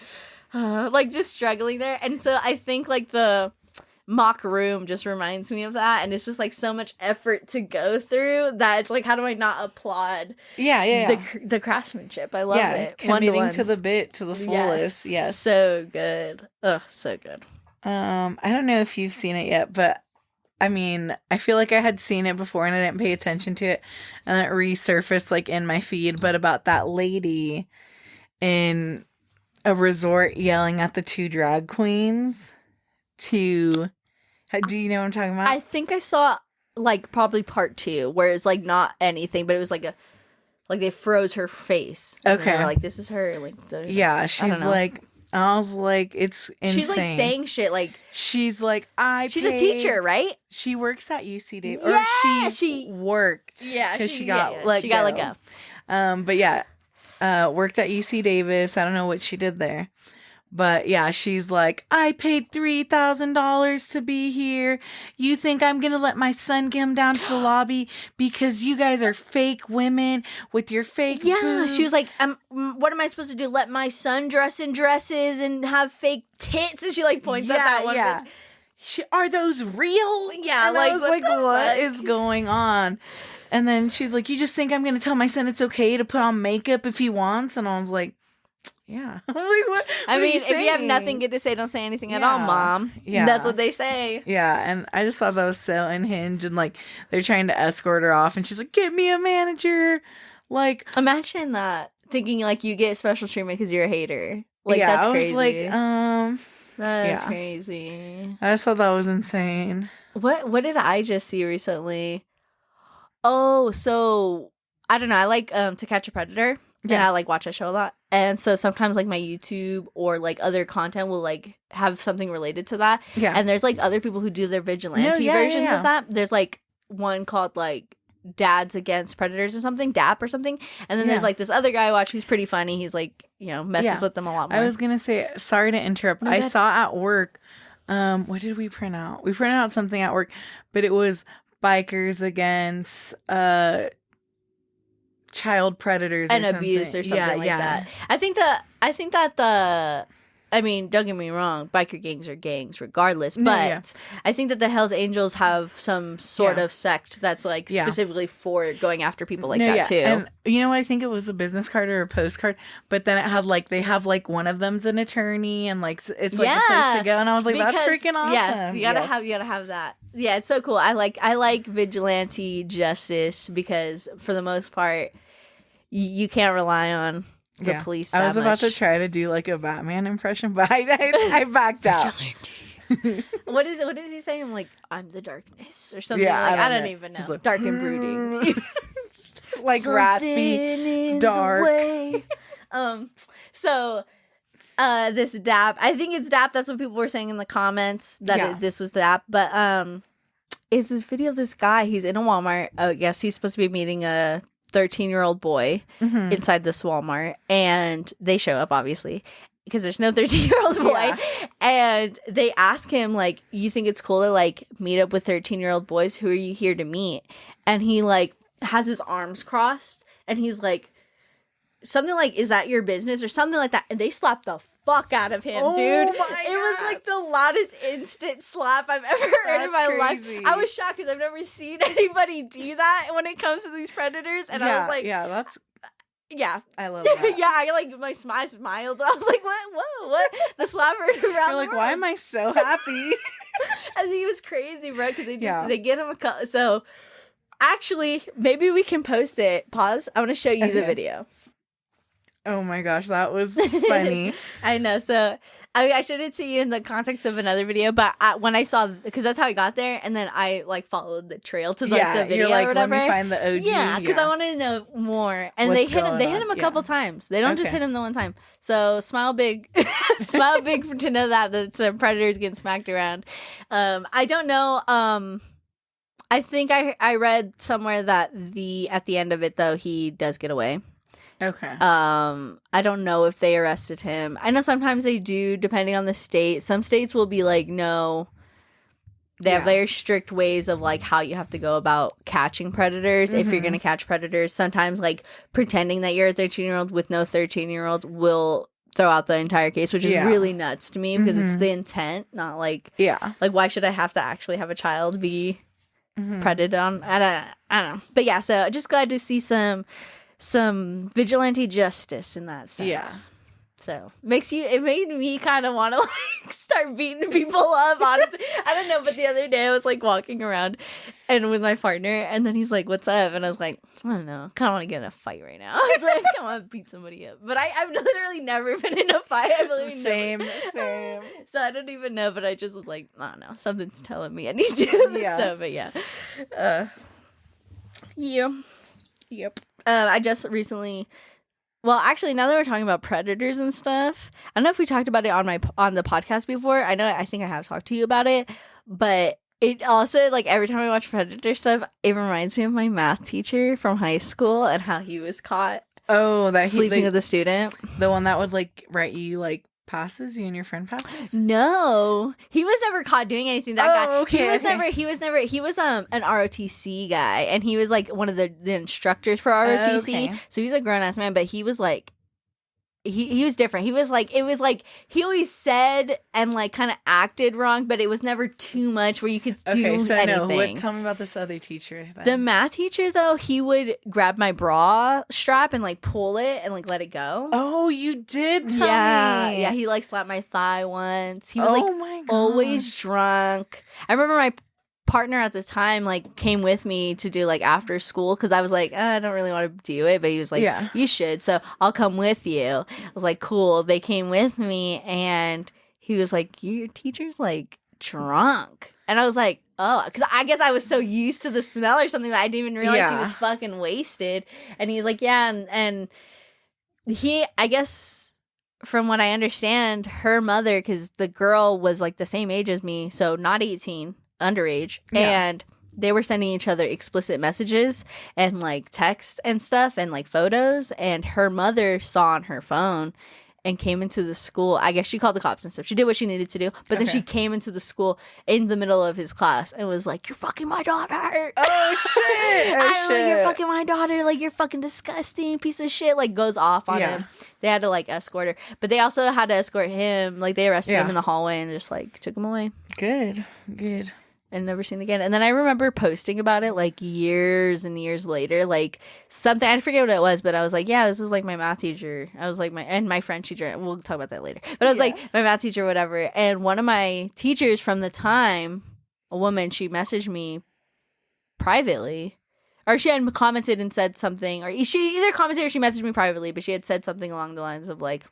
like, just struggling there. And so I think, like, the mock room just reminds me of that, and it's just, like, so much effort to go through that it's, like, how do I not applaud the craftsmanship? I love it. Committing to the bit to the fullest. Yes. So good. Ugh, so good. I don't know if you've seen it yet, but I mean, I feel like I had seen it before and I didn't pay attention to it, and then it resurfaced like in my feed, but about that lady in a resort yelling at the 2 drag queens do you know what I'm talking about? I think I saw like probably part 2 where it's like not anything, but it was like they froze her face. Okay. They were like, this is her. Like, yeah, she's like, I was like, it's insane. She's like saying shit like, she's like, she's a teacher, right? She works at UC Davis. Yeah, or she worked. Yeah, because she got let she go. got let go. But yeah, worked at UC Davis. I don't know what she did there. But yeah, she's like, I paid $3,000 to be here. You think I'm going to let my son come down to the lobby because you guys are fake women with your fake boobs? She was like, what am I supposed to do? Let my son dress in dresses and have fake tits? And she like points at that one. Yeah. Are those real? Yeah, and like, I was like, what is going on? And then she's like, you just think I'm going to tell my son it's okay to put on makeup if he wants? And I was like, yeah. Like, what I mean, if you have nothing good to say, don't say anything at all, Mom. Yeah. That's what they say. Yeah, and I just thought that was so unhinged, and like they're trying to escort her off and she's like, get me a manager. Like, imagine that. Thinking like you get special treatment because you're a hater. Like, that's crazy. I was like, that's crazy. I just thought that was insane. What did I just see recently? Oh, so I don't know. I like To Catch a Predator. Yeah. And I like watch that show a lot. And so sometimes like my YouTube or like other content will like have something related to that. Yeah. And there's like other people who do their vigilante versions of that. There's like one called like Dads Against Predators or something, DAP or something. And then there's like this other guy I watch who's pretty funny. He's like, you know, messes with them a lot more. I was going to say, sorry to interrupt. I saw at work, what did we print out? We printed out something at work, but it was bikers against child predators and abuse or something like that. I think that I mean, don't get me wrong, biker gangs are gangs regardless, but I think that the Hells Angels have some sort of sect that's like specifically for going after people like that too. And you know what, I think it was a business card or a postcard, but then it had like, they have like one of them's an attorney and like it's like the place to go, and I was like, that's freaking awesome. Yes, you gotta have that. Yeah, it's so cool. I like vigilante justice because for the most part you can't rely on the police that I was about much. to try to do like a Batman impression, but I backed out. What is he saying? I'm like, I'm the darkness or something. Yeah, like, I don't even know. Like, dark and brooding. Like raspy, dark. So this DAP, I think it's DAP. That's what people were saying in the comments, that this was DAP. But is this video of this guy, he's in a Walmart. I guess he's supposed to be meeting a 13-year-old boy inside this Walmart, and they show up obviously because there's no 13-year-old boy, and they ask him like, you think it's cool to like meet up with 13-year-old boys? Who are you here to meet? And he like has his arms crossed and he's like something like, is that your business or something like that? And they slap the fuck out of him, dude. It was like the loudest instant slap I've ever heard in my life. I was shocked because I've never seen anybody do that when it comes to these predators, and I was like, Yeah, I love that. Yeah, I like my smiled. I was like, what? The slapper around. You're like, why am I so happy? As he was crazy, bro, because they get him so actually, maybe we can post it. Pause. I want to show you the video. Oh my gosh, that was funny. I know. So I showed it to you in the context of another video, but when I saw, because that's how I got there, and then I like followed the trail to the video. You're like, or whatever. Let me find the OG. Yeah, because I wanted to know more. And they hit him a couple times. They don't just hit him the one time. So smile big, smile big to know that some predators getting smacked around. I don't know. I think I read somewhere that at the end of it though he does get away. Okay. I don't know if they arrested him. I know sometimes they do, depending on the state. Some states will be like, no. They have very strict ways of like how you have to go about catching predators. If you're gonna catch predators, sometimes like pretending that you're a 13-year-old with no 13-year-old will throw out the entire case, which is really nuts to me because it's the intent, not like like why should I have to actually have a child be predated on? I don't know. But yeah, so just glad to see some vigilante justice in that sense. Yeah. So it made me kind of want to like start beating people up, honestly. I don't know, but the other day I was like walking around and with my partner, and then he's like, "What's up?" And I was like, "I don't know, kind of want to get in a fight right now." I was like, "I want to beat somebody up," but I've literally never been in a fight. I believe same. So I don't even know, but I just was like, I don't know, something's telling me I need to. Yeah. So, but yeah. Yep. I just recently. Well, actually, now that we're talking about predators and stuff, I don't know if we talked about it on the podcast before. I think I have talked to you about it, but it also, like, every time I watch predator stuff, it reminds me of my math teacher from high school and how he was caught. Oh, that sleeping with a student, the one that would like write you like passes, you and your friend passes. No, he was never caught doing anything. That guy, okay, he was an ROTC guy, and he was like one of the instructors for ROTC. So he's a grown ass man, but he was like, he was different. He was like, it was like he always said and like kind of acted wrong, but it was never too much where you could do anything. No, tell me about this other teacher then. The math teacher though, he would grab my bra strap and like pull it and like let it go. Oh, you did tell me. Yeah, he like slapped my thigh once. He was always drunk. I remember my partner at the time like came with me to do like after school because I was like, I don't really want to do it, but he was like, you should, so I'll come with you. I was like, cool. They came with me and he was like, your teacher's like drunk, and I was like, oh, because I guess I was so used to the smell or something that I didn't even realize he was fucking wasted. And he was like, yeah, and he, I guess from what I understand, her mother, because the girl was like the same age as me, so not 18, underage, and they were sending each other explicit messages and like texts and stuff and like photos, and her mother saw on her phone and came into the school. I guess she called the cops and stuff. She did what she needed to do, but then she came into the school in the middle of his class and was like, "You're fucking my daughter." Oh shit. Like, "You're fucking my daughter, like you're fucking disgusting piece of shit," like goes off on him. They had to like escort her, but they also had to escort him. Like they arrested him in the hallway and just like took him away. Good. And never seen again. And then I remember posting about it like years and years later, like something, I forget what it was, but I was like, yeah, this is like my math teacher. I was like my French teacher. We'll talk about that later. But I was like my math teacher, whatever. And one of my teachers from the time, a woman, she messaged me privately, or she had commented and said something, or she either commented or she messaged me privately, but she had said something along the lines of like,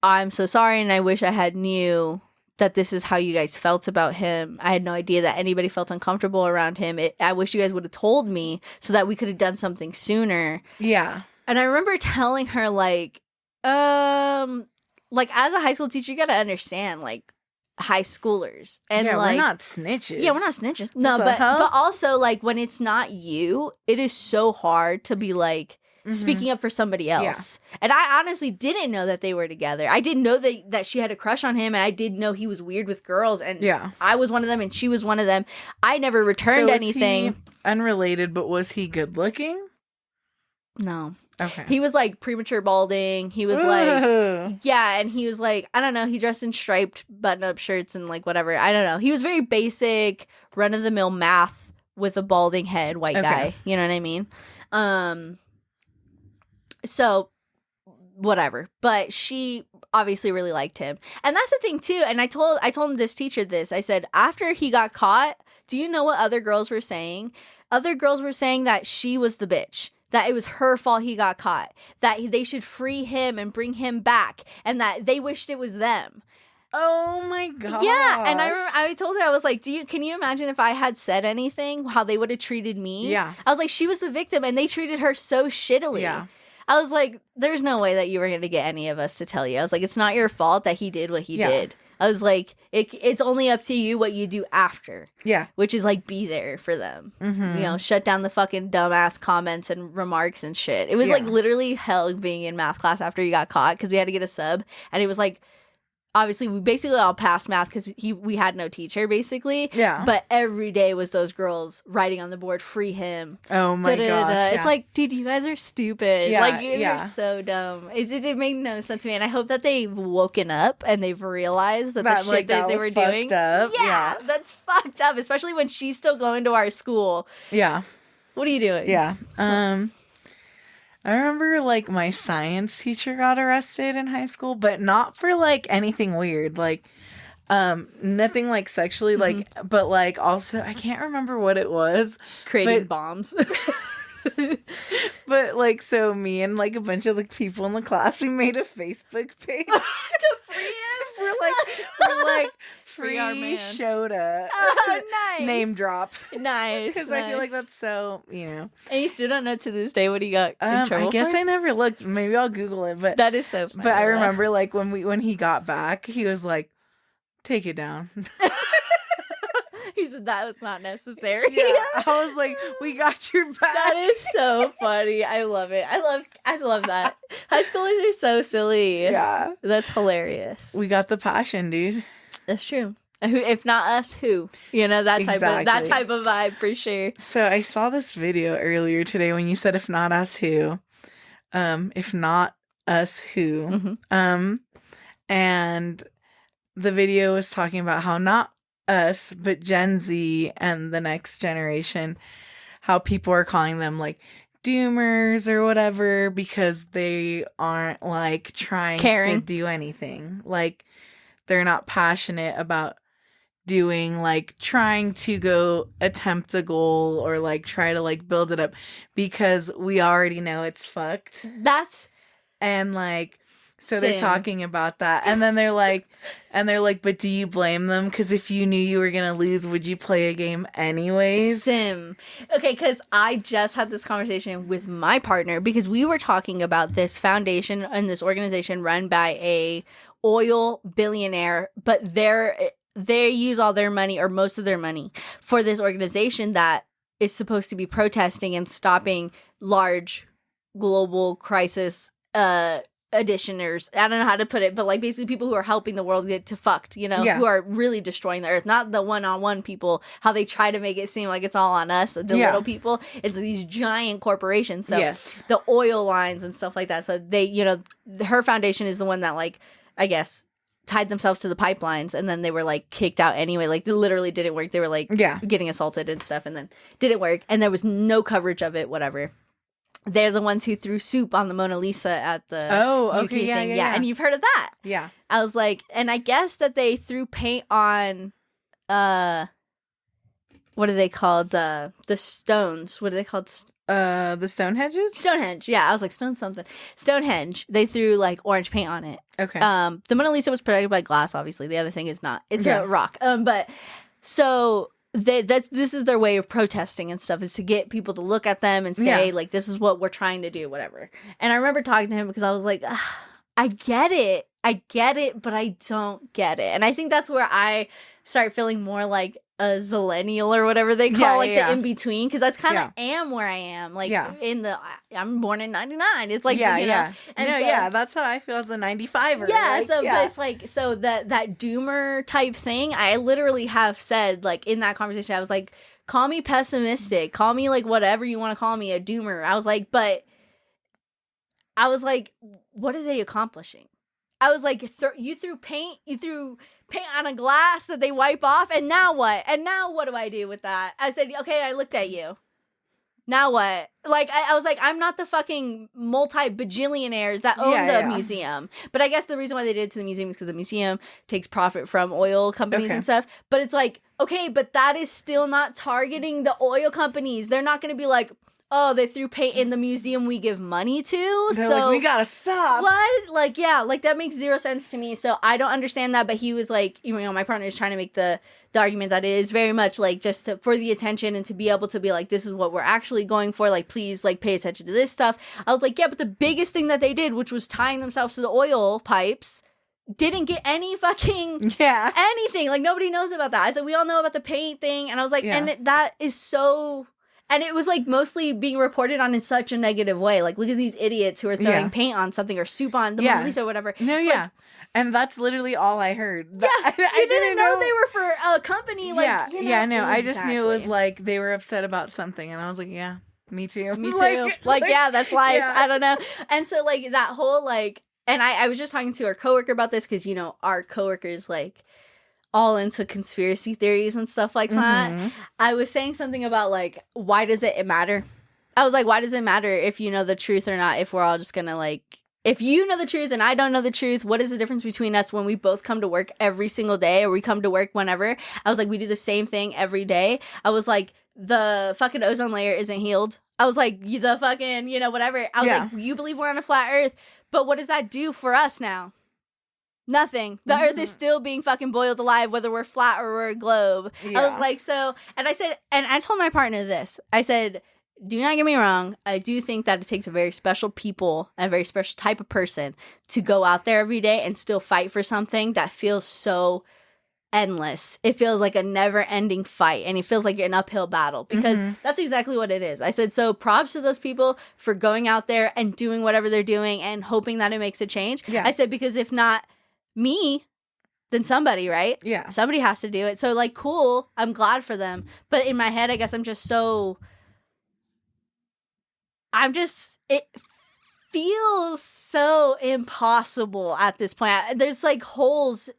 I'm so sorry and I wish I had knew that this is how you guys felt about him. I had no idea that anybody felt uncomfortable around him. I wish you guys would have told me so that we could have done something sooner. Yeah. And I remember telling her like as a high school teacher, you got to understand like high schoolers. And like, we're not snitches. Yeah, we're not snitches. No, but also like when it's not you, it is so hard to be like, speaking up for somebody else. Yeah. And I honestly didn't know that they were together. I didn't know that she had a crush on him, and I didn't know he was weird with girls, and I was one of them and she was one of them. I never returned anything. Unrelated, but was he good looking? No. Okay. He was like premature balding. He was like, and he was like, I don't know, he dressed in striped button-up shirts and like whatever. I don't know. He was very basic, run-of-the-mill math with a balding head, white guy. You know what I mean? So whatever, but she obviously really liked him, and that's the thing too. And I told this teacher this. I said, after he got caught, do you know what other girls were saying? Other girls were saying that she was the bitch, that it was her fault he got caught, that they should free him and bring him back, and that they wished it was them. Oh my god! Yeah, and I told her, I was like, can you imagine if I had said anything, how they would have treated me? Yeah, I was like, she was the victim, and they treated her so shittily. Yeah. I was like, there's no way that you were going to get any of us to tell you. I was like, it's not your fault that he did what he did. I was like, it's only up to you what you do after. Yeah. Which is like, be there for them. Mm-hmm. You know, shut down the fucking dumbass comments and remarks and shit. It was like literally hell being in math class after you got caught, because we had to get a sub. And it was like, obviously, we basically all passed math because we had no teacher, basically. Yeah. But every day was those girls writing on the board, free him. Oh my gosh. Yeah. It's like, dude, you guys are stupid. Yeah, like, you're so dumb. It made no sense to me. And I hope that they've woken up and they've realized that the shit that they were doing. Up. Yeah, that's fucked up. Especially when she's still going to our school. Yeah. What are you doing? Yeah. I remember, like, my science teacher got arrested in high school, but not for, like, anything weird. Like, nothing, like, sexually, like, but, like, also, I can't remember what it was. Creating bombs. But, like, so me and, like, a bunch of, like, people in the class, we made a Facebook page. To free him? We're like, free our man. Shota. Oh, nice. Name drop. Nice. Because I feel like that's so, you know. And you still don't know to this day what he got in trouble I guess for? I never looked. Maybe I'll Google it. But that is so funny. But I remember, like, when he got back, he was like, take it down. He said that was not necessary. Yeah. I was like, we got your back. That is so funny. I love it. I love that. High schoolers are so silly. Yeah. That's hilarious. We got the passion, dude. That's true. If not us, who? You know, that type of vibe for sure. So I saw this video earlier today when you said, if not us, who? If not us, who? Mm-hmm. And the video was talking about how not us, but Gen Z and the next generation, how people are calling them, like, doomers or whatever, because they aren't, like, trying to do anything. Like, they're not passionate about doing, like, trying to go attempt a goal or, like, try to, like, build it up, because we already know it's fucked. And, like, so they're talking about that, and then they're like, but do you blame them? Because if you knew you were gonna lose, would you play a game anyways? Okay, because I just had this conversation with my partner, because we were talking about this foundation and this organization run by a oil billionaire, but they use all their money, or most of their money, for this organization that is supposed to be protesting and stopping large global crisis additioners. I don't know how to put it, but, like, basically people who are helping the world get to fucked, you know, who are really destroying the earth. Not the one-on-one people, how they try to make it seem like it's all on us, the little people. It's these giant corporations. So the oil lines and stuff like that. So they, you know, her foundation is the one that, like, I guess, tied themselves to the pipelines, and then they were, like, kicked out anyway. Like, it literally didn't work. They were, like, getting assaulted and stuff, and then didn't work, and there was no coverage of it, whatever. They're the ones who threw soup on the Mona Lisa at the UK thing. Yeah, and you've heard of that. Yeah. I was like, and I guess that they threw paint on, what are they called? The stones. What are they called? The Stonehenges? Stonehenge. Yeah, I was like, Stonehenge. They threw, like, orange paint on it. Okay. The Mona Lisa was protected by glass, obviously. The other thing is not. It's a rock. But so this is their way of protesting and stuff, is to get people to look at them and say, like, this is what we're trying to do, whatever. And I remember talking to him because I was like, I get it, but I don't get it. And I think that's where I start feeling more like a zillennial or whatever they call the in-between, because that's kind of am where I am, like, I'm born in 99. It's like, you know, and so, that's how I feel as a 95er. But it's like, so that doomer type thing, I literally have said, like, in that conversation, I was like, call me pessimistic, call me, like, whatever you want to call me, a doomer. I was like, what are they accomplishing? I was like, you threw paint on a glass that they wipe off, and now what? And now what do I do with that? I said, okay, I looked at you. Now what? Like, I was like, I'm not the fucking multi-bajillionaires that own the museum. But I guess the reason why they did it to the museum is because the museum takes profit from oil companies and stuff. But it's like, okay, but that is still not targeting the oil companies. They're not going to be like, oh, they threw paint in the museum we give money to. They're so like, we gotta stop. What? Like, yeah, like that makes zero sense to me. So I don't understand that. But he was like, you know, my partner is trying to make the argument that it is very much like just for the attention and to be able to be like, this is what we're actually going for. Like, please, like, pay attention to this stuff. I was like, yeah, but the biggest thing that they did, which was tying themselves to the oil pipes, didn't get any fucking anything. Like, nobody knows about that. I said, we all know about the paint thing. And I was like, and that is so... And it was, like, mostly being reported on in such a negative way. Like, look at these idiots who are throwing paint on something or soup on the Mona Lisa or whatever. No, it's and that's literally all I heard. I didn't know they were for a company. Like, no. I just knew it was, like, they were upset about something. And I was like, yeah, me too. Me too. Like, yeah, that's life. Yeah. I don't know. And so, like, that whole, like... And I was just talking to our coworker about this because, you know, our coworker's, like... all into conspiracy theories and stuff like that. I was saying something about, like, why does it matter? I was like, why does it matter if you know the truth or not, if we're all just gonna, like, if you know the truth and I don't know the truth, what is the difference between us when we both come to work every single day or we come to work whenever? I was like, we do the same thing every day. I was like, the fucking ozone layer isn't healed. I was like, the fucking, you know, whatever. I was like, you believe we're on a flat earth, but what does that do for us now? Nothing. The earth is still being fucking boiled alive, whether we're flat or we're a globe. I was like, so, and I said, and I told my partner this. I said, do not get me wrong. I do think that it takes a very special people and a very special type of person to go out there every day and still fight for something that feels so endless. It feels like a never-ending fight, and it feels like an uphill battle because that's exactly what it is. I said, so props to those people for going out there and doing whatever they're doing and hoping that it makes a change. I said, because if not me, then somebody, right? Yeah. Somebody has to do it. So, like, cool. I'm glad for them. But in my head, I guess it feels so impossible at this point. There's, like, holes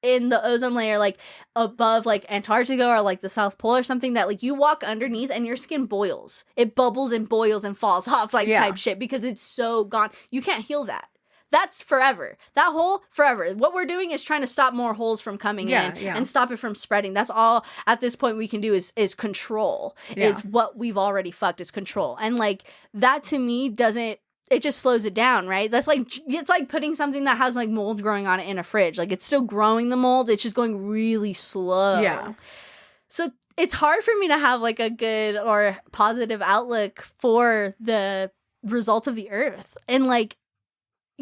in the ozone layer, like, above, like, Antarctica or, like, the South Pole or something that, like, you walk underneath and your skin boils. It bubbles and boils and falls off, like, type shit because it's so gone. You can't heal that. That's forever. That hole, forever. What we're doing is trying to stop more holes from coming in and stop it from spreading. That's all at this point we can do is control. Is what we've already fucked is control. And, like, that to me doesn't, it just slows it down, right? That's like, it's like putting something that has, like, mold growing on it in a fridge. Like, it's still growing the mold. It's just going really slow. Yeah. So it's hard for me to have, like, a good or positive outlook for the result of the earth. And, like,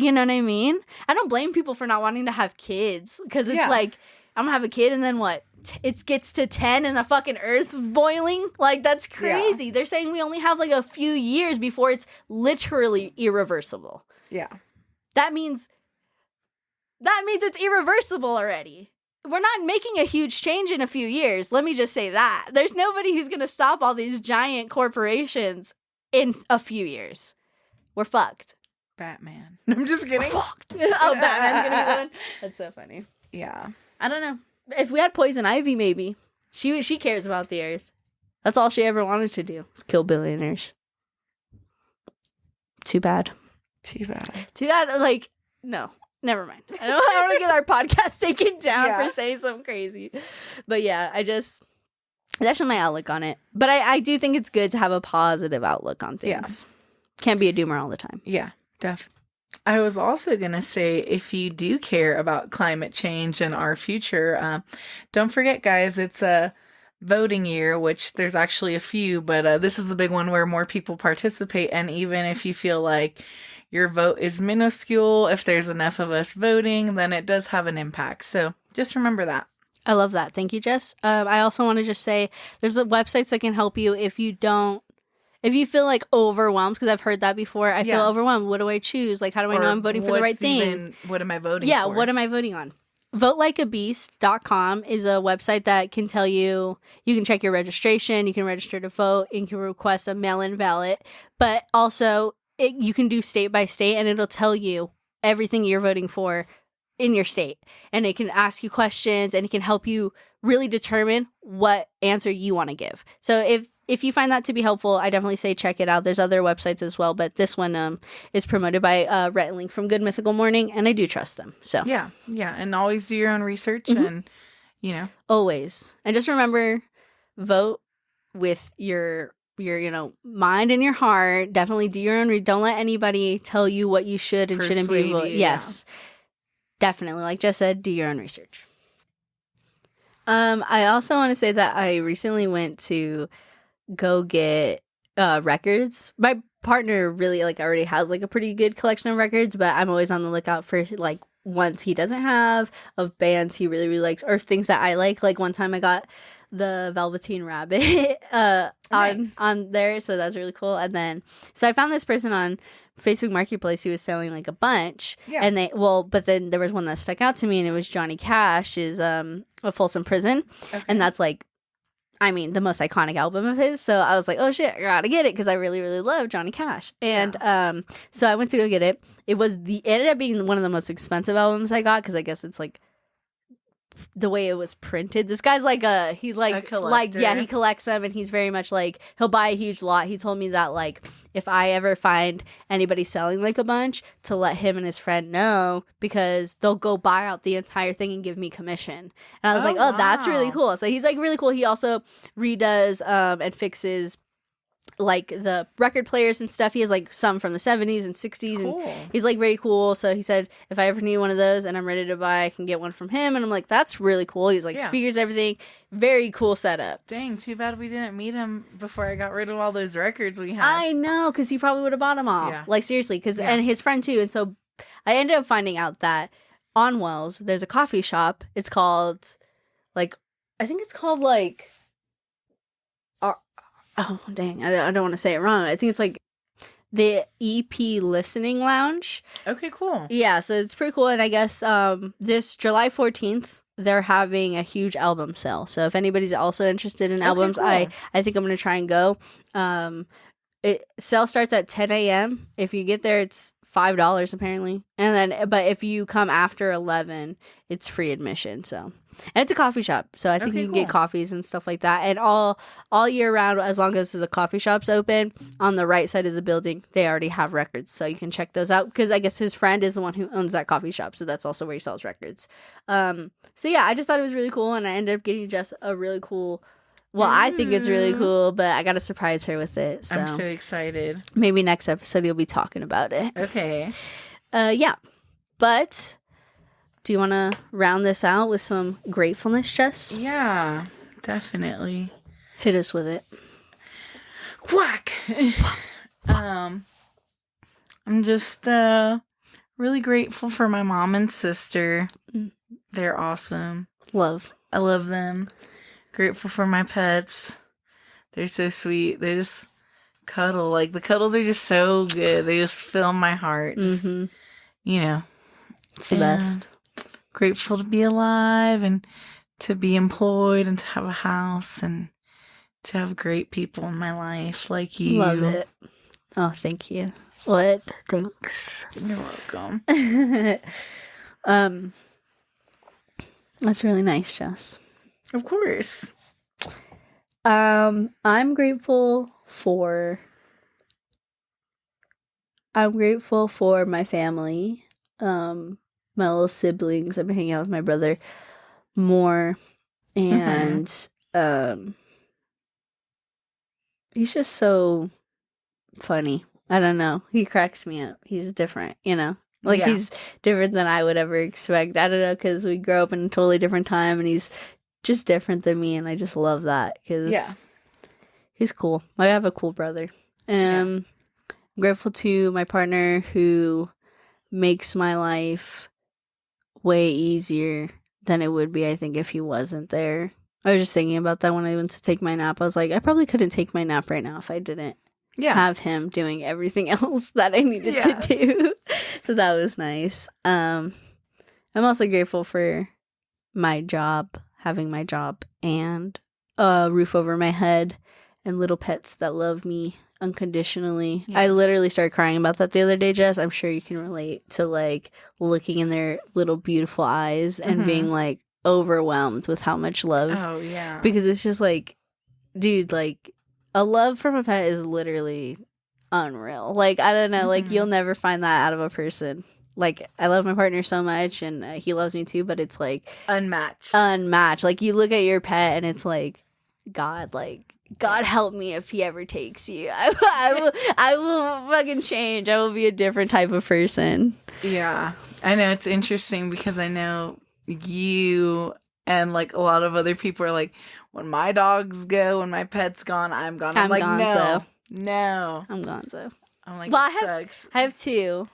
you know what I mean? I don't blame people for not wanting to have kids because it's like, I'm gonna have a kid and then what? It gets to 10 and the fucking earth boiling? Like, that's crazy. Yeah. They're saying we only have, like, a few years before it's literally irreversible. Yeah. That means it's irreversible already. We're not making a huge change in a few years. Let me just say that. There's nobody who's gonna stop all these giant corporations in a few years. We're fucked. Batman. I'm just kidding. We're fucked. Oh, Batman's gonna be the one. That's so funny. Yeah. I don't know. If we had Poison Ivy, maybe. She cares about the earth. That's all she ever wanted to do, was kill billionaires. Too bad. Too bad. Like, no. Never mind. I don't want to get our podcast taken down for saying something crazy. But yeah, that's just my outlook on it. But I do think it's good to have a positive outlook on things. Yeah. Can't be a doomer all the time. Yeah. Definitely. I was also going to say, if you do care about climate change and our future, don't forget, guys, it's a voting year, which there's actually a few, but this is the big one where more people participate. And even if you feel like your vote is minuscule, if there's enough of us voting, then it does have an impact. So just remember that. I love that. Thank you, Jess. I also want to just say there's websites that can help you if you feel like overwhelmed, because I've heard that before. I feel overwhelmed. What do I choose? Like, how do I know I'm voting for the right thing? What am I voting for? Yeah, what am I voting on? VoteLikeABeast.com is a website that can tell you can check your registration, you can register to vote, and you can request a mail-in ballot. But also, you can do state by state, and it'll tell you everything you're voting for in your state, and it can ask you questions, and it can help you really determine what answer you want to give. So if you find that to be helpful, I definitely say check it out. There's other websites as well, but this one is promoted by Rhett and Link from Good Mythical Morning, and I do trust them. So yeah, and always do your own research, and always, and just remember, vote with your mind and your heart. Definitely do your own. Don't let anybody tell you what you should and shouldn't be. Yes, definitely. Like Jess said, do your own research. I also want to say that I recently went to go get records. My partner really already has a pretty good collection of records, but I'm always on the lookout for ones he doesn't have, of bands he really, really likes, or things that I like. Like one time I got the Velveteen Rabbit on there, so that's really cool. And then so I found this person on Facebook Marketplace who was selling a bunch, and but then there was one that stuck out to me, and it was Johnny Cash's A Folsom Prison, and that's the most iconic album of his. So I was like, oh shit, I gotta get it because I really, really love Johnny Cash. And so I went to go get it. It ended up being one of the most expensive albums I got because I guess it's the way it was printed. This guy's he's a collector. He collects them, and he's very much he'll buy a huge lot. He told me that if I ever find anybody selling a bunch, to let him and his friend know, because they'll go buy out the entire thing and give me commission. And I was wow. That's really cool. So he's really cool. He also redoes and fixes the record players and stuff. He has some from the 70s and 60s, cool. And he's very cool. So he said if I ever need one of those and I'm ready to buy, I can get one from him. And I'm that's really cool. He's speakers, everything, very cool setup. Dang, too bad we didn't meet him before I got rid of all those records we had. I know, because he probably would have bought them all. Seriously, and his friend too. And so I ended up finding out that on Wells there's a coffee shop. It's called I think it's called oh, dang. I don't want to say it wrong. I think it's the EP Listening Lounge. Okay, cool. Yeah, so it's pretty cool. And I guess this July 14th, they're having a huge album sale. So if anybody's also interested in albums, cool. I think I'm going to try and go. Sale starts at 10 a.m. If you get there, it's $5 apparently. But if you come after 11, it's free admission. So. And it's a coffee shop, so I think you can get coffees and stuff like that. And all year round, as long as the coffee shop's open, on the right side of the building, they already have records. So you can check those out, because I guess his friend is the one who owns that coffee shop, so that's also where he sells records. So yeah, I just thought it was really cool, and I ended up getting just a really cool... Well, I think it's really cool, but I got to surprise her with it. So. I'm so excited. Maybe next episode you'll be talking about it. Okay. Yeah. But... do you want to round this out with some gratefulness, Jess? Yeah, definitely. Hit us with it. Quack! I'm just really grateful for my mom and sister. They're awesome. I love them. Grateful for my pets. They're so sweet. They just cuddle. The cuddles are just so good. They just fill my heart. Just, It's the best. Grateful to be alive and to be employed and to have a house and to have great people in my life like you. Love it. Oh, thank you. What? Thanks. You're welcome. That's really nice, Jess. Of course. I'm grateful for my family. My little siblings. I've been hanging out with my brother more, and he's just so funny. I don't know. He cracks me up. He's different, he's different than I would ever expect. I don't know, because we grew up in a totally different time, and he's just different than me, and I just love that because he's cool. I have a cool brother. I'm grateful to my partner who makes my life way easier than it would be, I think, if he wasn't there. I was just thinking about that when I went to take my nap. I was I probably couldn't take my nap right now if I didn't have him doing everything else that I needed to do. So that was nice. I'm also grateful for my job, having my job, and a roof over my head, and little pets that love me unconditionally. I literally started crying about that the other day, Jess. I'm sure you can relate to like looking in their little beautiful eyes and being like overwhelmed with how much love. Oh yeah. Because it's just like, dude, like a love from a pet is literally unreal. Like, I don't know, like you'll never find that out of a person. Like, I love my partner so much and he loves me too, but it's like unmatched. Like you look at your pet and it's like, God help me if he ever takes you. I will fucking change. I will be a different type of person. Yeah. I know, it's interesting because I know you and like a lot of other people are like, when my dogs go, when my pet's gone, I'm gone. I'm like, no. I'm gonzo. I'm like, well, I have two.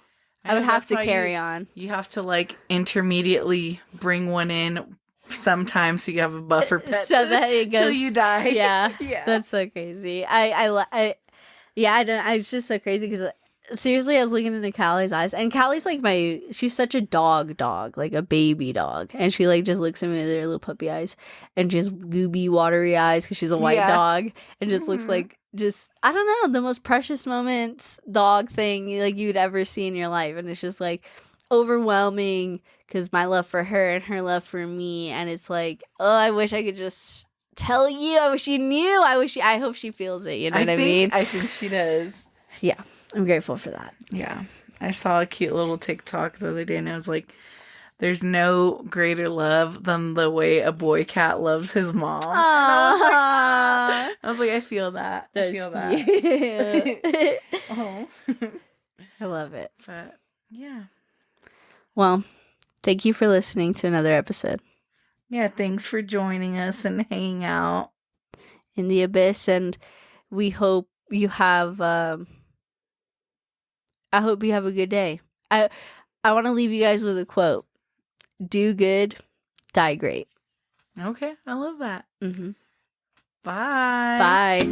I would have to carry on. You have to like intermediately bring one in sometimes so you have a buffer pet so that it goes till you die. Yeah. That's so crazy. It's just so crazy because seriously, I was looking into Callie's eyes, and Callie's like she's such a dog, like a baby dog, and she like just looks at me with her little puppy eyes, and she has gooby, watery eyes because she's a white dog, and just looks like I don't know, the most precious moments dog thing like you'd ever see in your life, and it's just like overwhelming because my love for her and her love for me, and it's like, oh, I wish I could just tell you. I wish you knew. I hope she feels it. You know what I mean? I think she does. Yeah. I'm grateful for that. Yeah. I saw a cute little TikTok the other day and I was like, there's no greater love than the way a boy cat loves his mom. I was like, I feel that. I feel that. Oh. I love it. But yeah. Well, thank you for listening to another episode. Yeah, thanks for joining us and hanging out in the abyss, and we hope you have I hope you have a good day. I want to leave you guys with a quote. Do good, die great. Okay, I love that. Mm-hmm. Bye. Bye.